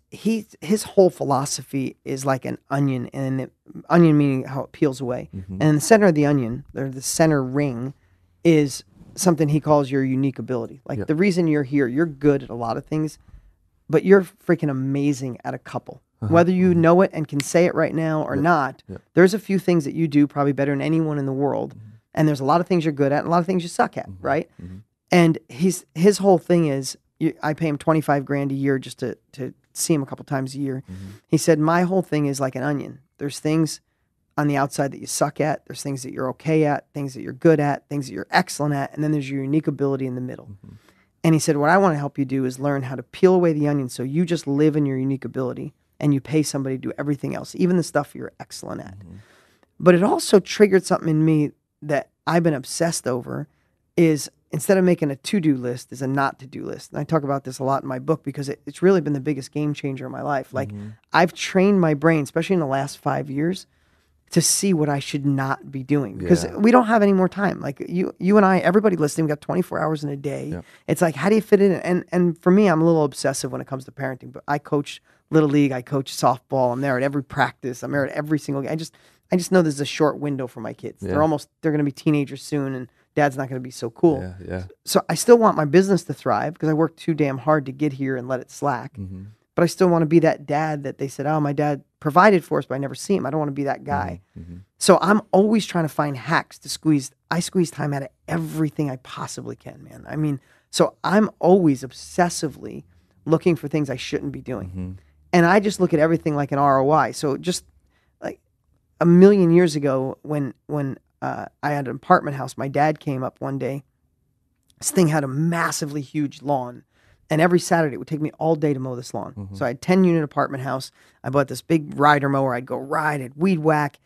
whole philosophy is like an onion, and the onion meaning how it peels away. And in the center of the onion, or the center ring, is something he calls your unique ability. Like the reason you're here, you're good at a lot of things, but you're freaking amazing at a couple. Whether you know it and can say it right now or not, there's a few things that you do probably better than anyone in the world. And there's a lot of things you're good at and a lot of things you suck at, right? And his whole thing is, I pay him $25,000 a year just to see him a couple times a year. He said, my whole thing is like an onion. There's things on the outside that you suck at. There's things that you're okay at, things that you're good at, things that you're excellent at. And then there's your unique ability in the middle. And he said, what I want to help you do is learn how to peel away the onion so you just live in your unique ability and you pay somebody to do everything else, even the stuff you're excellent at. But it also triggered something in me that I've been obsessed over, is instead of making a to-do list, is a not to-do list. And I talk about this a lot in my book because it's really been the biggest game changer in my life. Like I've trained my brain, especially in the last 5 years, to see what I should not be doing, because we don't have any more time. Like you and I, everybody listening, we got 24 hours in a day. It's like, how do you fit it in? And for me, I'm a little obsessive when it comes to parenting, but I coach Little League, I coach softball. I'm there at every practice. I'm there at every single game. I just know there's a short window for my kids. They're going to be teenagers soon, and dad's not going to be so cool. So I still want my business to thrive because I work too damn hard to get here and let it slack. but I still want to be that dad that they said, oh, my dad provided for us, but I never see him. I don't want to be that guy. So I'm always trying to find hacks to squeeze time out of everything I possibly can, man. I mean, so I'm always obsessively looking for things I shouldn't be doing. And I just look at everything like an ROI. So just like a million years ago when I had an apartment house, my dad came up one day. This thing had a massively huge lawn. And every Saturday, it would take me all day to mow this lawn. So I had a 10-unit apartment house. I bought this big rider mower. I'd go ride, I'd weed whack.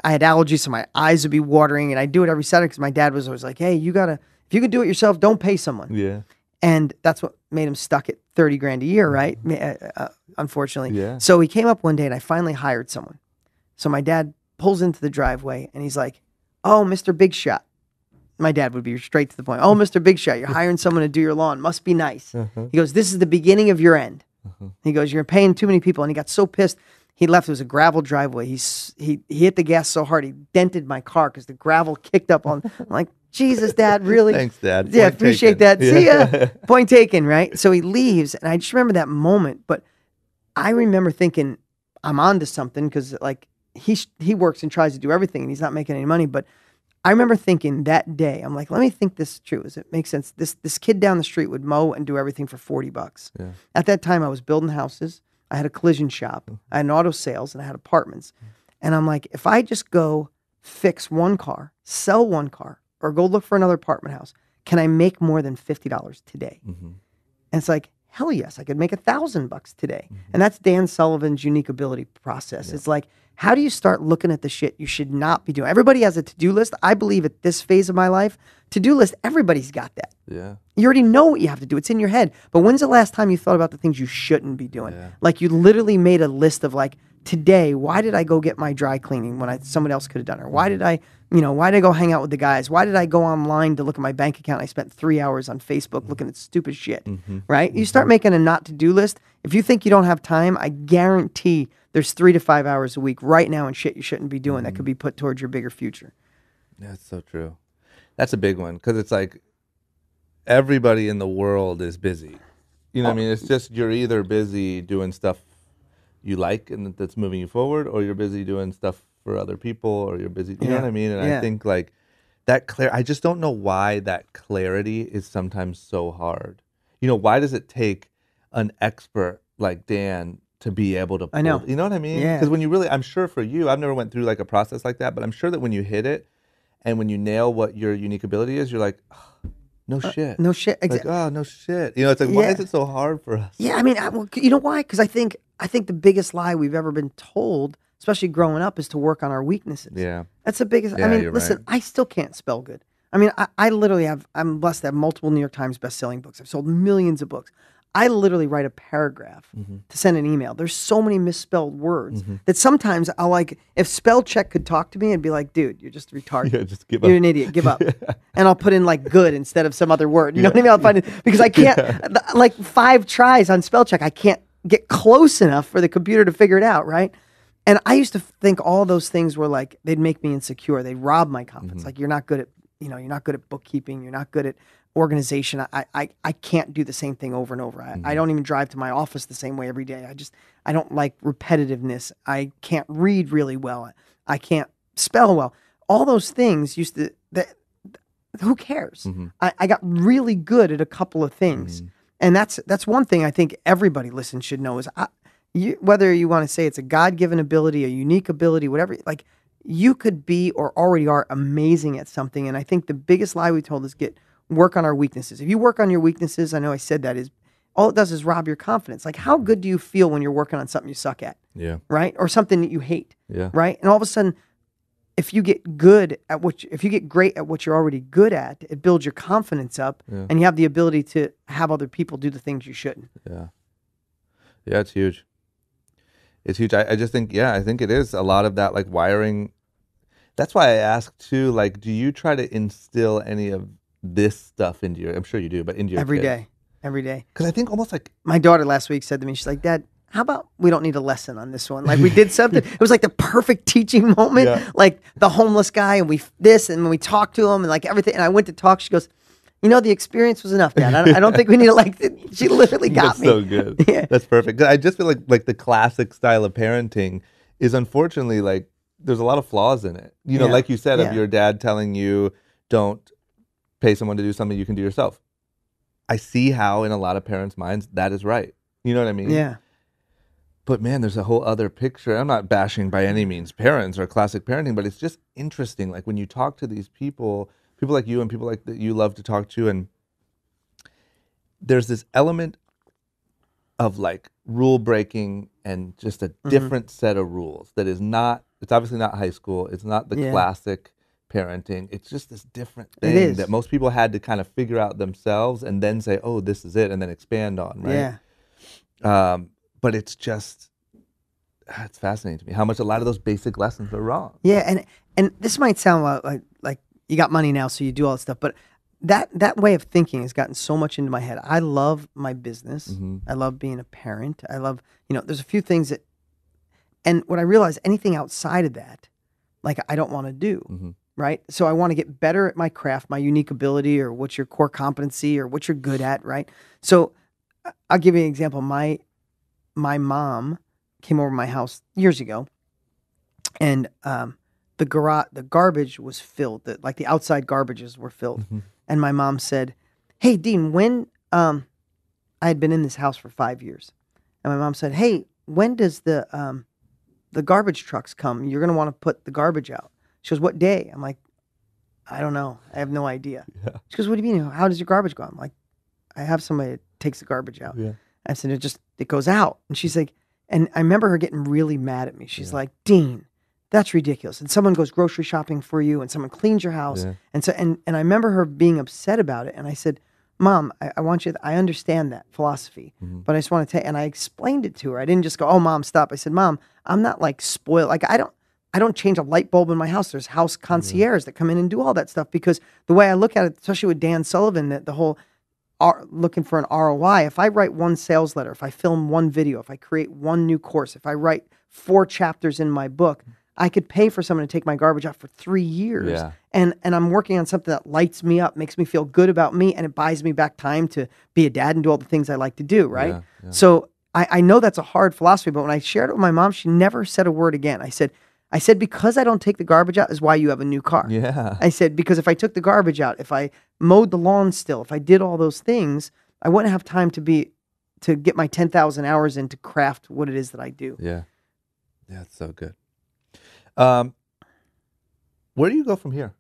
I had allergies, so my eyes would be watering. And I'd do it every Saturday because my dad was always like, hey, if you could do it yourself, don't pay someone. Yeah. And that's what made him stuck at 30 grand a year, right? Unfortunately. Yeah. So he came up one day and I finally hired someone. So my dad pulls into the driveway and he's like, oh, Mr. Big Shot. My dad would be straight to the point. Oh, Mr. Big Shot, you're hiring someone to do your lawn. Must be nice. He goes, this is the beginning of your end. He goes, you're paying too many people. And he got so pissed. He left. It was a gravel driveway. He hit the gas so hard he dented my car because the gravel kicked up on. I'm like, Jesus, Dad, really? Thanks, Dad. Yeah, Point appreciate taken. that. See ya. Point taken, right? So he leaves, and I just remember that moment. But I remember thinking, I'm on to something because like he works and tries to do everything, and he's not making any money. But I remember thinking that day, I'm like, let me think this through. Does it make sense? This kid down the street would mow and do everything for $40. Yeah. At that time, I was building houses. I had a collision shop. I had an auto sales, and I had apartments. And I'm like, if I just go fix one car, sell one car, or go look for another apartment house, can I make more than $50 today? And it's like, hell yes, I could make $1,000 today. And that's Dan Sullivan's unique ability process. It's like, how do you start looking at the shit you should not be doing? Everybody has a to-do list. I believe at this phase of my life, to-do list, everybody's got that. Yeah. You already know what you have to do. It's in your head. But when's the last time you thought about the things you shouldn't be doing? Like you literally made a list of like, today, why did I go get my dry cleaning when someone else could have done it? Or why did I go hang out with the guys? Why did I go online to look at my bank account? I spent 3 hours on Facebook looking at stupid shit, right? You start making a not to-do list. If you think you don't have time, I guarantee there's 3 to 5 hours a week right now in shit you shouldn't be doing that could be put towards your bigger future. That's so true. That's a big one because it's like everybody in the world is busy. You know what I mean? It's just you're either busy doing stuff you like and that's moving you forward, or you're busy doing stuff for other people, or you're busy. You know what I mean? And I think like that I just don't know why that clarity is sometimes so hard. You know, why does it take an expert like Dan to be able to pull, I know. You know what I mean? Yeah. Because when you really, I'm sure for you, I've never went through like a process like that, but I'm sure that when you hit it and when you nail what your unique ability is, you're like, oh, no shit. No shit. Like, oh, no shit. You know, it's like, why is it so hard for us? Yeah, I mean, you know why? Because I think the biggest lie we've ever been told, especially growing up, is to work on our weaknesses. Yeah. That's the biggest. Yeah, I mean, you're listen, right. I still can't spell good. I mean, I literally I'm blessed to have multiple New York Times best-selling books. I've sold millions of books. I literally write a paragraph to send an email. There's so many misspelled words that sometimes I'll like, if spell check could talk to me and be like, dude, you're just retarded. Yeah, just give You're up. an idiot. Give up. And I'll put in like good instead of some other word. You know what I mean? I'll find it because I can't, like 5 tries on spell check, I can't get close enough for the computer to figure it out, right? And I used to think all those things were like, they'd make me insecure. They'd rob my confidence. Like, you're not good at, you're not good at bookkeeping. You're not good at organization. I can't do the same thing over and over. I don't even drive to my office the same way every day. I don't like repetitiveness. I can't read really well. I can't spell well. All those things who cares? I got really good at a couple of things. And that's one thing I think everybody listening should know is whether you want to say it's a God-given ability, a unique ability, whatever, like you could be or already are amazing at something. And I think the biggest lie we told is work on our weaknesses. If you work on your weaknesses, I know I said that, is all it does is rob your confidence. Like, how good do you feel when you're working on something you suck at? Yeah. Right? Or something that you hate. Yeah. Right? And all of a sudden, if you get great at what you're already good at, it builds your confidence up, and you have the ability to have other people do the things you shouldn't. Yeah. Yeah, it's huge. It's huge. I just think, I think it is a lot of that, like, wiring. That's why I ask too, like, do you try to instill any of this stuff into I'm sure you do, but into your every kids? Every day. Because I think almost like my daughter last week said to me, she's like, Dad, how about we don't need a lesson on this one? Like, we did something. It was like the perfect teaching moment. Like the homeless guy, and and we talked to him and like everything. And I went to talk. She goes, the experience was enough, Dad. I don't think we need to she literally got That's me. so good. Yeah. That's perfect. I just feel like the classic style of parenting is unfortunately like there's a lot of flaws in it. Yeah. Like you said, of Yeah. your dad telling you don't pay someone to do something you can do yourself. I see how in a lot of parents' minds that is right. You know what I mean? Yeah. But man, there's a whole other picture. I'm not bashing by any means parents or classic parenting, but it's just interesting. Like when you talk to these people like you and people like that you love to talk to, and there's this element of like rule breaking and just a different set of rules that is not, it's obviously not high school. It's not the classic parenting. It's just this different thing that most people had to kind of figure out themselves and then say, oh, this is it, and then expand on, right? Yeah. But it's just, it's fascinating to me how much a lot of those basic lessons are wrong. Yeah, and this might sound like you got money now, so you do all this stuff, but that way of thinking has gotten so much into my head. I love my business. I love being a parent. I love, there's a few things that, and what I realize, anything outside of that, like I don't want to do, right? So I want to get better at my craft, my unique ability, or what's your core competency, or what you're good at, right? So I'll give you an example. My mom came over to my house years ago, and the garbage was filled. The outside garbages were filled. And my mom said, hey, Dean, when I had been in this house for 5 years. And my mom said, hey, when does the garbage trucks come? You're going to want to put the garbage out. She goes, what day? I'm like, I don't know. I have no idea. Yeah. She goes, what do you mean? How does your garbage go? I'm like, I have somebody that takes the garbage out. Yeah. I said, it goes out. And she's like, and I remember her getting really mad at me. She's like, Dean, that's ridiculous. And someone goes grocery shopping for you, and someone cleans your house. Yeah. And so, and I remember her being upset about it. And I said, Mom, I want you, I understand that philosophy, but I just want to tell you, and I explained it to her. I didn't just go, oh, Mom, stop. I said, Mom, I'm not like spoiled. Like I don't change a light bulb in my house. There's house concierges that come in and do all that stuff, because the way I look at it, especially with Dan Sullivan, that the whole looking for an ROI, if I write one sales letter, if I film one video, if I create one new course, if I write 4 chapters in my book, I could pay for someone to take my garbage out for 3 years. Yeah. And I'm working on something that lights me up, makes me feel good about me, and it buys me back time to be a dad and do all the things I like to do, right? Yeah. So I know that's a hard philosophy, but when I shared it with my mom, she never said a word again. I said, because I don't take the garbage out is why you have a new car. Yeah. I said, because if I took the garbage out, if I mowed the lawn still, if I did all those things, I wouldn't have time to get my 10,000 hours in to craft what it is that I do. Yeah. Yeah, it's so good. Where do you go from here?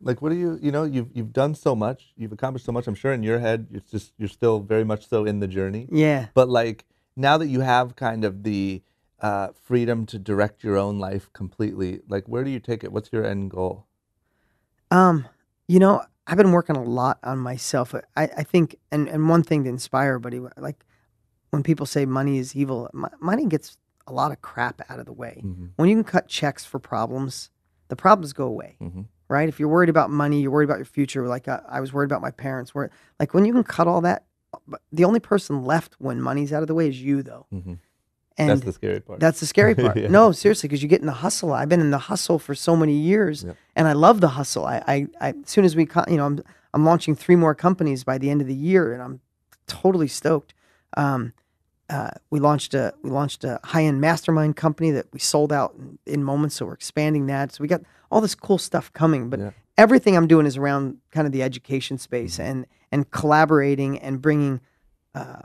Like, what do you've done so much, you've accomplished so much. I'm sure in your head, you're still very much so in the journey. Yeah. But like, now that you have kind of the freedom to direct your own life completely, like, where do you take it? What's your end goal? I've been working a lot on myself. I think, and one thing to inspire everybody, like when people say money is evil, money gets a lot of crap out of the way. When you can cut checks for problems, the problems go away, right? If you're worried about money, you're worried about your future. Like I was worried about my parents. Like when you can cut all that, the only person left when money's out of the way is you, though. And that's the scary part. That's the scary part. Yeah. No, seriously, because you get in the hustle. I've been in the hustle for so many years, and I love the hustle. I as soon as I'm launching 3 more companies by the end of the year, and I'm totally stoked. We launched a high-end mastermind company that we sold out in moments, so we're expanding that. So we got all this cool stuff coming, but everything I'm doing is around kind of the education space and collaborating and bringing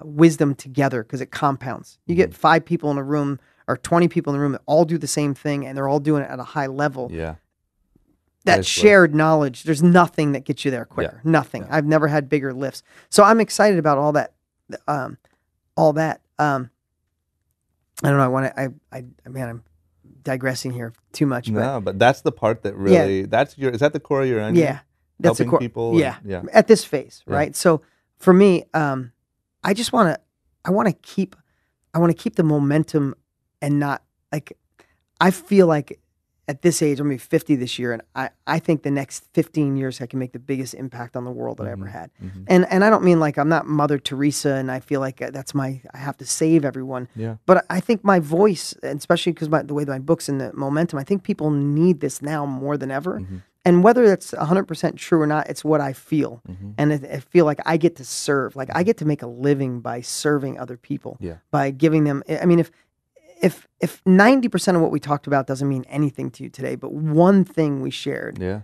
wisdom together, because it compounds. You get 5 people in a room or 20 people in a room that all do the same thing, and they're all doing it at a high level. Yeah. That shared knowledge, there's nothing that gets you there quicker. Yeah. Nothing. Yeah. I've never had bigger lifts. So I'm excited about all that. I don't know. I'm digressing here too much. No, but that's the part that really, is that the core of your engine? Yeah. That's helping the core. People. Yeah. At this phase, right? So for me, I want to keep the momentum, and not like, I feel like at this age, I'm going to be 50 this year, and I think the next 15 years I can make the biggest impact on the world that I ever had. And I don't mean like I'm not Mother Teresa and I feel like I have to save everyone. Yeah. But I think my voice, and especially because the way that my books and the momentum, I think people need this now more than ever. And whether that's 100% true or not, it's what I feel. And I feel like I get to serve. Like I get to make a living by serving other people, by giving them. I mean, if 90% of what we talked about doesn't mean anything to you today, but one thing we shared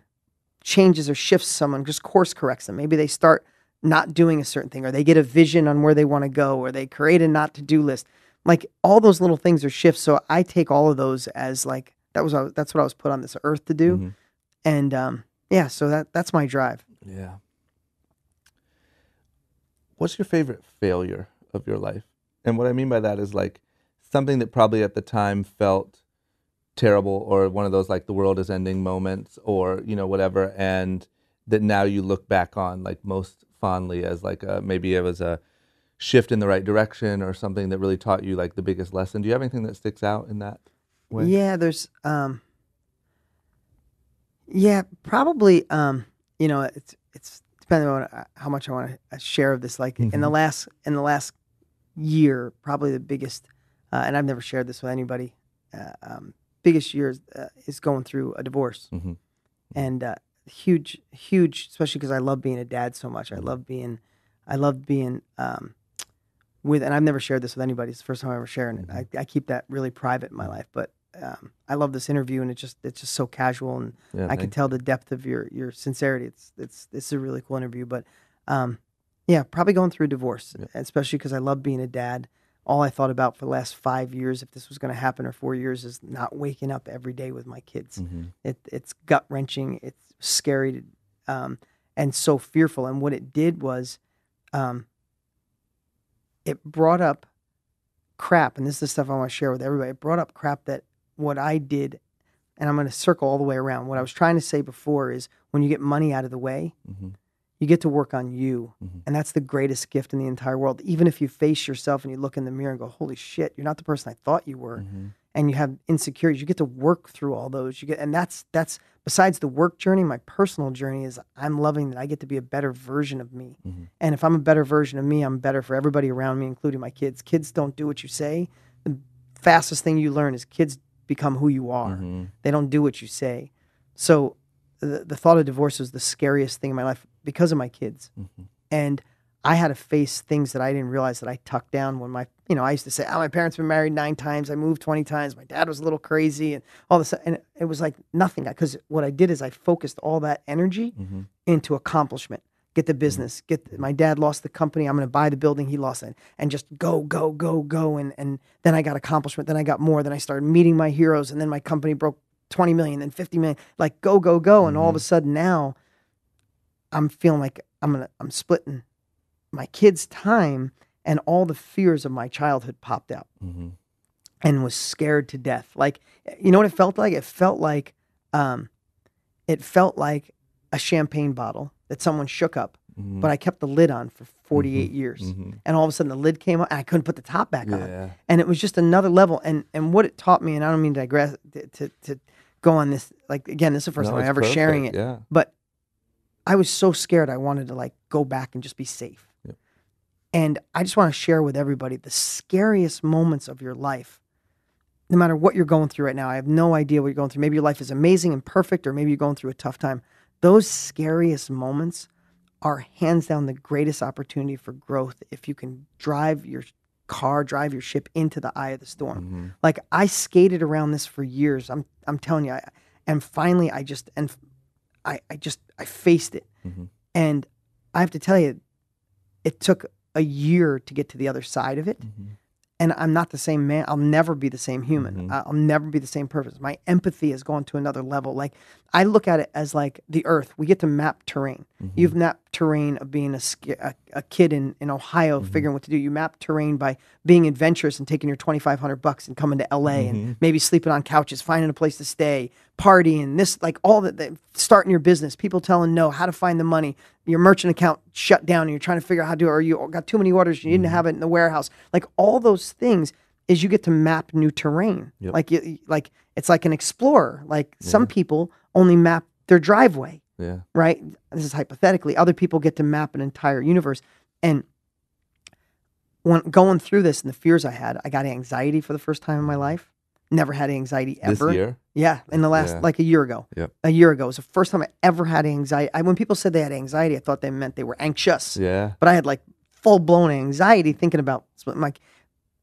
changes or shifts someone, just course corrects them. Maybe they start not doing a certain thing, or they get a vision on where they want to go, or they create a not to-do list. Like all those little things are shifts. So I take all of those as like, that's what I was put on this earth to do. And so that's my drive. Yeah. What's your favorite failure of your life? And what I mean by that is like something that probably at the time felt terrible, or one of those like the world is ending moments, or whatever, and that now you look back on like most fondly as like maybe it was a shift in the right direction, or something that really taught you like the biggest lesson. Do you have anything that sticks out in that way? Yeah, there's probably it's depending on how much I want to share of this. Like in the last year, probably the biggest, and I've never shared this with anybody. Biggest year is going through a divorce, and huge, especially because I love being a dad so much. I love being with, and I've never shared this with anybody. It's the first time I'm ever sharing it. I keep that really private in my life, but I love this interview, and it's just so casual, and I can tell the depth of your sincerity. It's a really cool interview, but probably going through a divorce, especially because I love being a dad. All I thought about for the last 5 years, if this was going to happen, or 4 years, is not waking up every day with my kids. It's gut wrenching. It's scary, and so fearful. And what it did was, it brought up crap, and this is the stuff I want to share with everybody. It brought up crap that what I did, and I'm going to circle all the way around. What I was trying to say before is when you get money out of the way, you get to work on you. And that's the greatest gift in the entire world. Even if you face yourself and you look in the mirror and go, holy shit, you're not the person I thought you were. And you have insecurities, you get to work through all those. And that's besides the work journey, my personal journey is I'm loving that I get to be a better version of me. And if I'm a better version of me, I'm better for everybody around me, including my kids. Kids don't do what you say. The fastest thing you learn is kids become who you are. They don't do what you say. So the thought of divorce was the scariest thing in my life because of my kids. And I had to face things that I didn't realize that I tucked down when I used to say, my parents been married 9 times. I moved 20 times. My dad was a little crazy and all this. And it was like nothing, because what I did is I focused all that energy into accomplishment. Get the business, my dad lost the company. I'm going to buy the building. He lost it, and just go. And then I got accomplishment. Then I got more. Then I started meeting my heroes. And then my company broke 20 million, then 50 million, like go. And all of a sudden now I'm feeling like I'm splitting my kids' time, and all the fears of my childhood popped out and was scared to death. Like, you know what it felt like? It felt like a champagne bottle that someone shook up, but I kept the lid on for 48 years. And all of a sudden the lid came up and I couldn't put the top back on. And it was just another level. And what it taught me, and I don't mean to digress to go on this, like, again, this is the first time I'm ever sharing it, but I was so scared. I wanted to like go back and just be safe. And I just want to share with everybody the scariest moments of your life, no matter what you're going through right now. I have no idea what you're going through. Maybe your life is amazing and perfect, or maybe you're going through a tough time. Those scariest moments are hands down the greatest opportunity for growth if you can drive your ship into the eye of the storm. Like, I skated around this for years. I'm telling you, and finally I faced it. And I have to tell you, it took a year to get to the other side of it. And I'm not the same man. I'll never be the same human. I'll never be the same person. My empathy has gone to another level. Like, I look at it as like the earth. We get to map terrain. You've mapped terrain of being a kid in Ohio, figuring what to do. You map terrain by being adventurous and taking your $2,500 and coming to LA and maybe sleeping on couches, finding a place to stay, partying, this, like all that, starting your business, people telling no, how to find the money, your merchant account shut down and you're trying to figure out how to do it, or you got too many orders, you didn't have it in the warehouse. Like, all those things is you get to map new terrain. Like it's like an explorer. Like, some people only map their driveway. Right? This is hypothetically. Other people get to map an entire universe. And when going through this and the fears I had, I got anxiety for the first time in my life. Never had anxiety ever. Yeah, in the last, Yeah. like a year ago. Yep. A year ago. It was the first time I ever had anxiety. When people said they had anxiety, I thought they meant they were anxious. Yeah. But I had like full-blown anxiety thinking about, I'm like,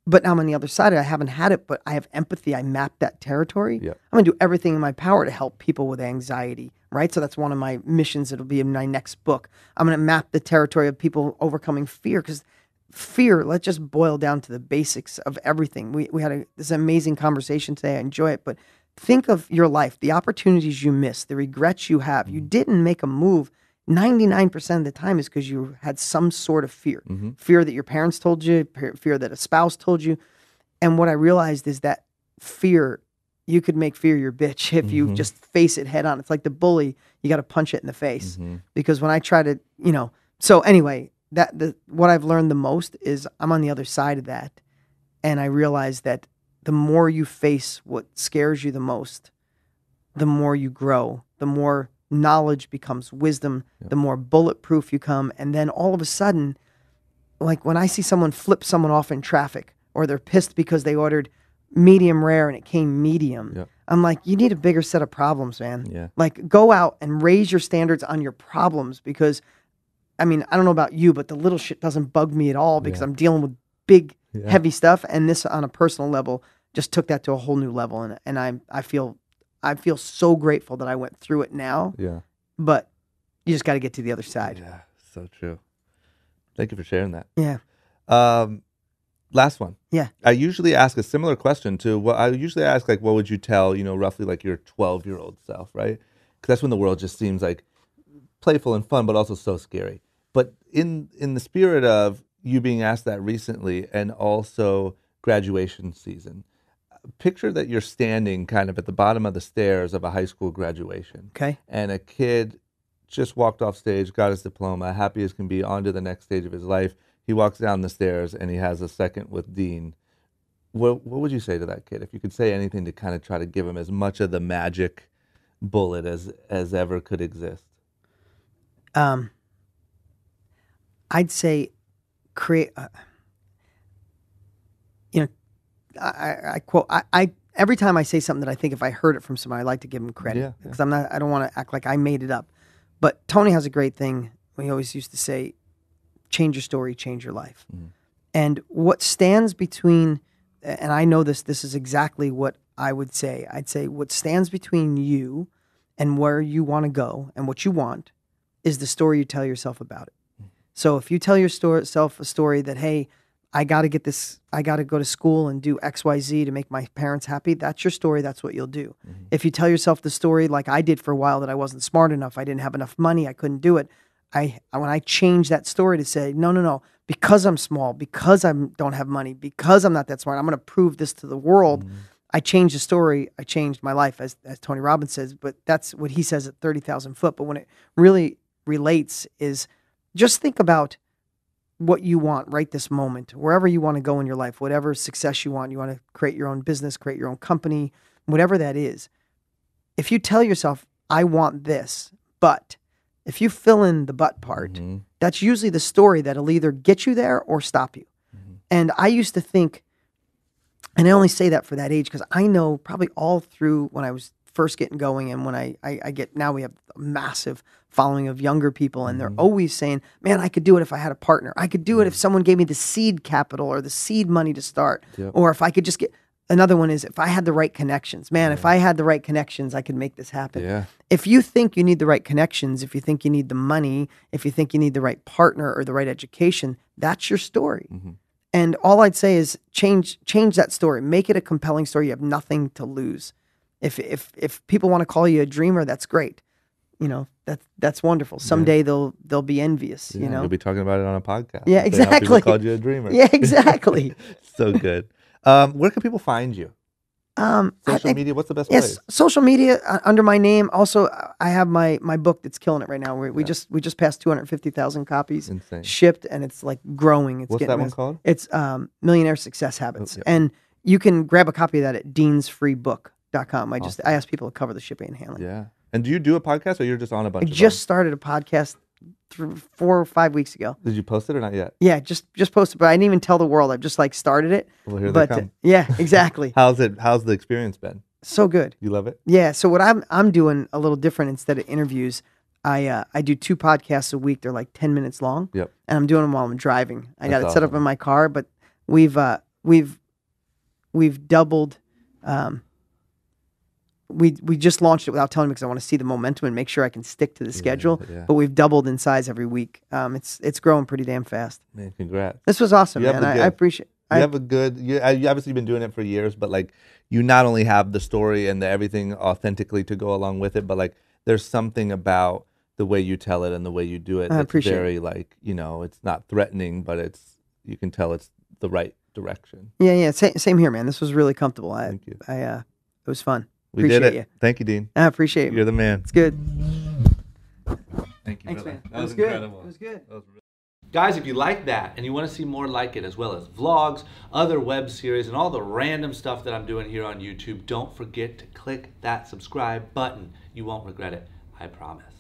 but now I'm on the other side. I haven't had it, but I have empathy. I mapped that territory. Yep. I'm going to do everything in my power to help people with anxiety, right? So that's one of my missions. It'll be in my next book. I'm going to map the territory of people overcoming fear, because fear, let's just boil down to the basics of everything. We had this amazing conversation today. I enjoy it, but think of your life, the opportunities you missed, the regrets you have. You didn't make a move. 99% of the time is because you had some sort of fear. Fear that your parents told you, fear that a spouse told you. And what I realized is that fear, you could make fear your bitch if you just face it head on. It's like the bully, you got to punch it in the face. Because when I try to, so anyway, what I've learned the most is I'm on the other side of that. And I realize that the more you face what scares you the most, the more you grow, the more knowledge becomes wisdom, the more bulletproof you come. And then all of a sudden, like when I see someone flip someone off in traffic, or they're pissed because they ordered medium rare and it came medium, I'm like, you need a bigger set of problems, man. Yeah. Like, go out and raise your standards on your problems, because I mean, I don't know about you, but the little shit doesn't bug me at all, because I'm dealing with big, heavy stuff. And this, on a personal level, just took that to a whole new level. And I feel so grateful that I went through it now. Yeah. But you just got to get to the other side. Yeah. So true. Thank you for sharing that. Yeah. Last one. Yeah. I usually ask a similar question to what I usually ask, like, what would you tell, roughly like your 12-year-old self, right? Because that's when the world just seems like playful and fun, but also so scary. But in the spirit of you being asked that recently, and also graduation season, picture that you're standing kind of at the bottom of the stairs of a high school graduation. Okay. And a kid just walked off stage, got his diploma, happy as can be, on to the next stage of his life. He walks down the stairs and he has a second with Dean. What would you say to that kid? If you could say anything to kind of try to give him as much of the magic bullet as ever could exist. I'd say create, I quote, I every time I say something that I think if I heard it from somebody, I like to give them credit, because I don't want to act like I made it up. But Tony has a great thing. We always used to say, change your story, change your life. And what stands between, and I know this is exactly what I would say. I'd say what stands between you and where you want to go and what you want is the story you tell yourself about it. So if you tell yourself a story that, hey, I got to get this, I got to go to school and do X, Y, Z to make my parents happy, that's your story. That's what you'll do. If you tell yourself the story like I did for a while, that I wasn't smart enough, I didn't have enough money, I couldn't do it. When I changed that story to say, no, because I'm small, because I don't have money, because I'm not that smart, I'm going to prove this to the world. I changed the story. I changed my life, as Tony Robbins says, but that's what he says at 30,000 foot. But when it really relates is just think about what you want right this moment, wherever you want to go in your life, whatever success you want to create your own business, create your own company, whatever that is. If you tell yourself, I want this, but if you fill in the but part, that's usually the story that'll either get you there or stop you. And I used to think, and I only say that for that age, because I know probably all through when I was first getting going, and when I get, now we have a massive following of younger people, and they're always saying, man, I could do it if I had a partner. I could do it if someone gave me the seed capital or the seed money to start, or if I could just get, another one is if I had the right connections. Man, if I had the right connections, I could make this happen. If you think you need the right connections, if you think you need the money, if you think you need the right partner or the right education, that's your story. And all I'd say is change that story. Make it a compelling story. You have nothing to lose. If people want to call you a dreamer, that's great. That's wonderful. Someday they'll be envious. You'll be talking about it on a podcast. Yeah, exactly. People called you a dreamer. Yeah, exactly. So good. Where can people find you? Social media. What's the best place? Social media under my name. Also, I have my book that's killing it right now. We just passed 250,000 copies shipped, and it's like growing. What's that one called? It's Millionaire Success Habits, and you can grab a copy of that at deansfreebook.com. I ask people to cover the shipping and handling. Yeah. And do you do a podcast, or you're just on a bunch? I just started a podcast 4 or 5 weeks ago. Did you post it or not yet? Yeah, just posted, but I didn't even tell the world. I've just started it. Well, here they come. Yeah, exactly. How's the experience been? So good. You love it? Yeah. So what I'm doing a little different. Instead of interviews, I do 2 podcasts a week. They're like 10 minutes long. Yep. And I'm doing them while I'm driving. I got That's it set up awesome. in my car, but we've doubled. We just launched it without telling me because I want to see the momentum and make sure I can stick to the schedule. Yeah. But we've doubled in size every week. It's growing pretty damn fast. Man, congrats. This was awesome, You have man. the I gift. appreciate. You have a good. You obviously been doing it for years, but like you not only have the story and the everything authentically to go along with it, but like there's something about the way you tell it and the way you do it I that's appreciate very like it's not threatening, but you can tell it's the right direction. Yeah. Same here, man. This was really comfortable. Thank you. It was fun. We Appreciate did it. you. Thank you, Dean. I appreciate You're it. the man. It's good. Thank you, Thanks, brother. man. That It was was good. incredible. It was good. That was really Guys, if you like that and you want to see more like it, as well as vlogs, other web series, and all the random stuff that I'm doing here on YouTube, don't forget to click that subscribe button. You won't regret it, I promise.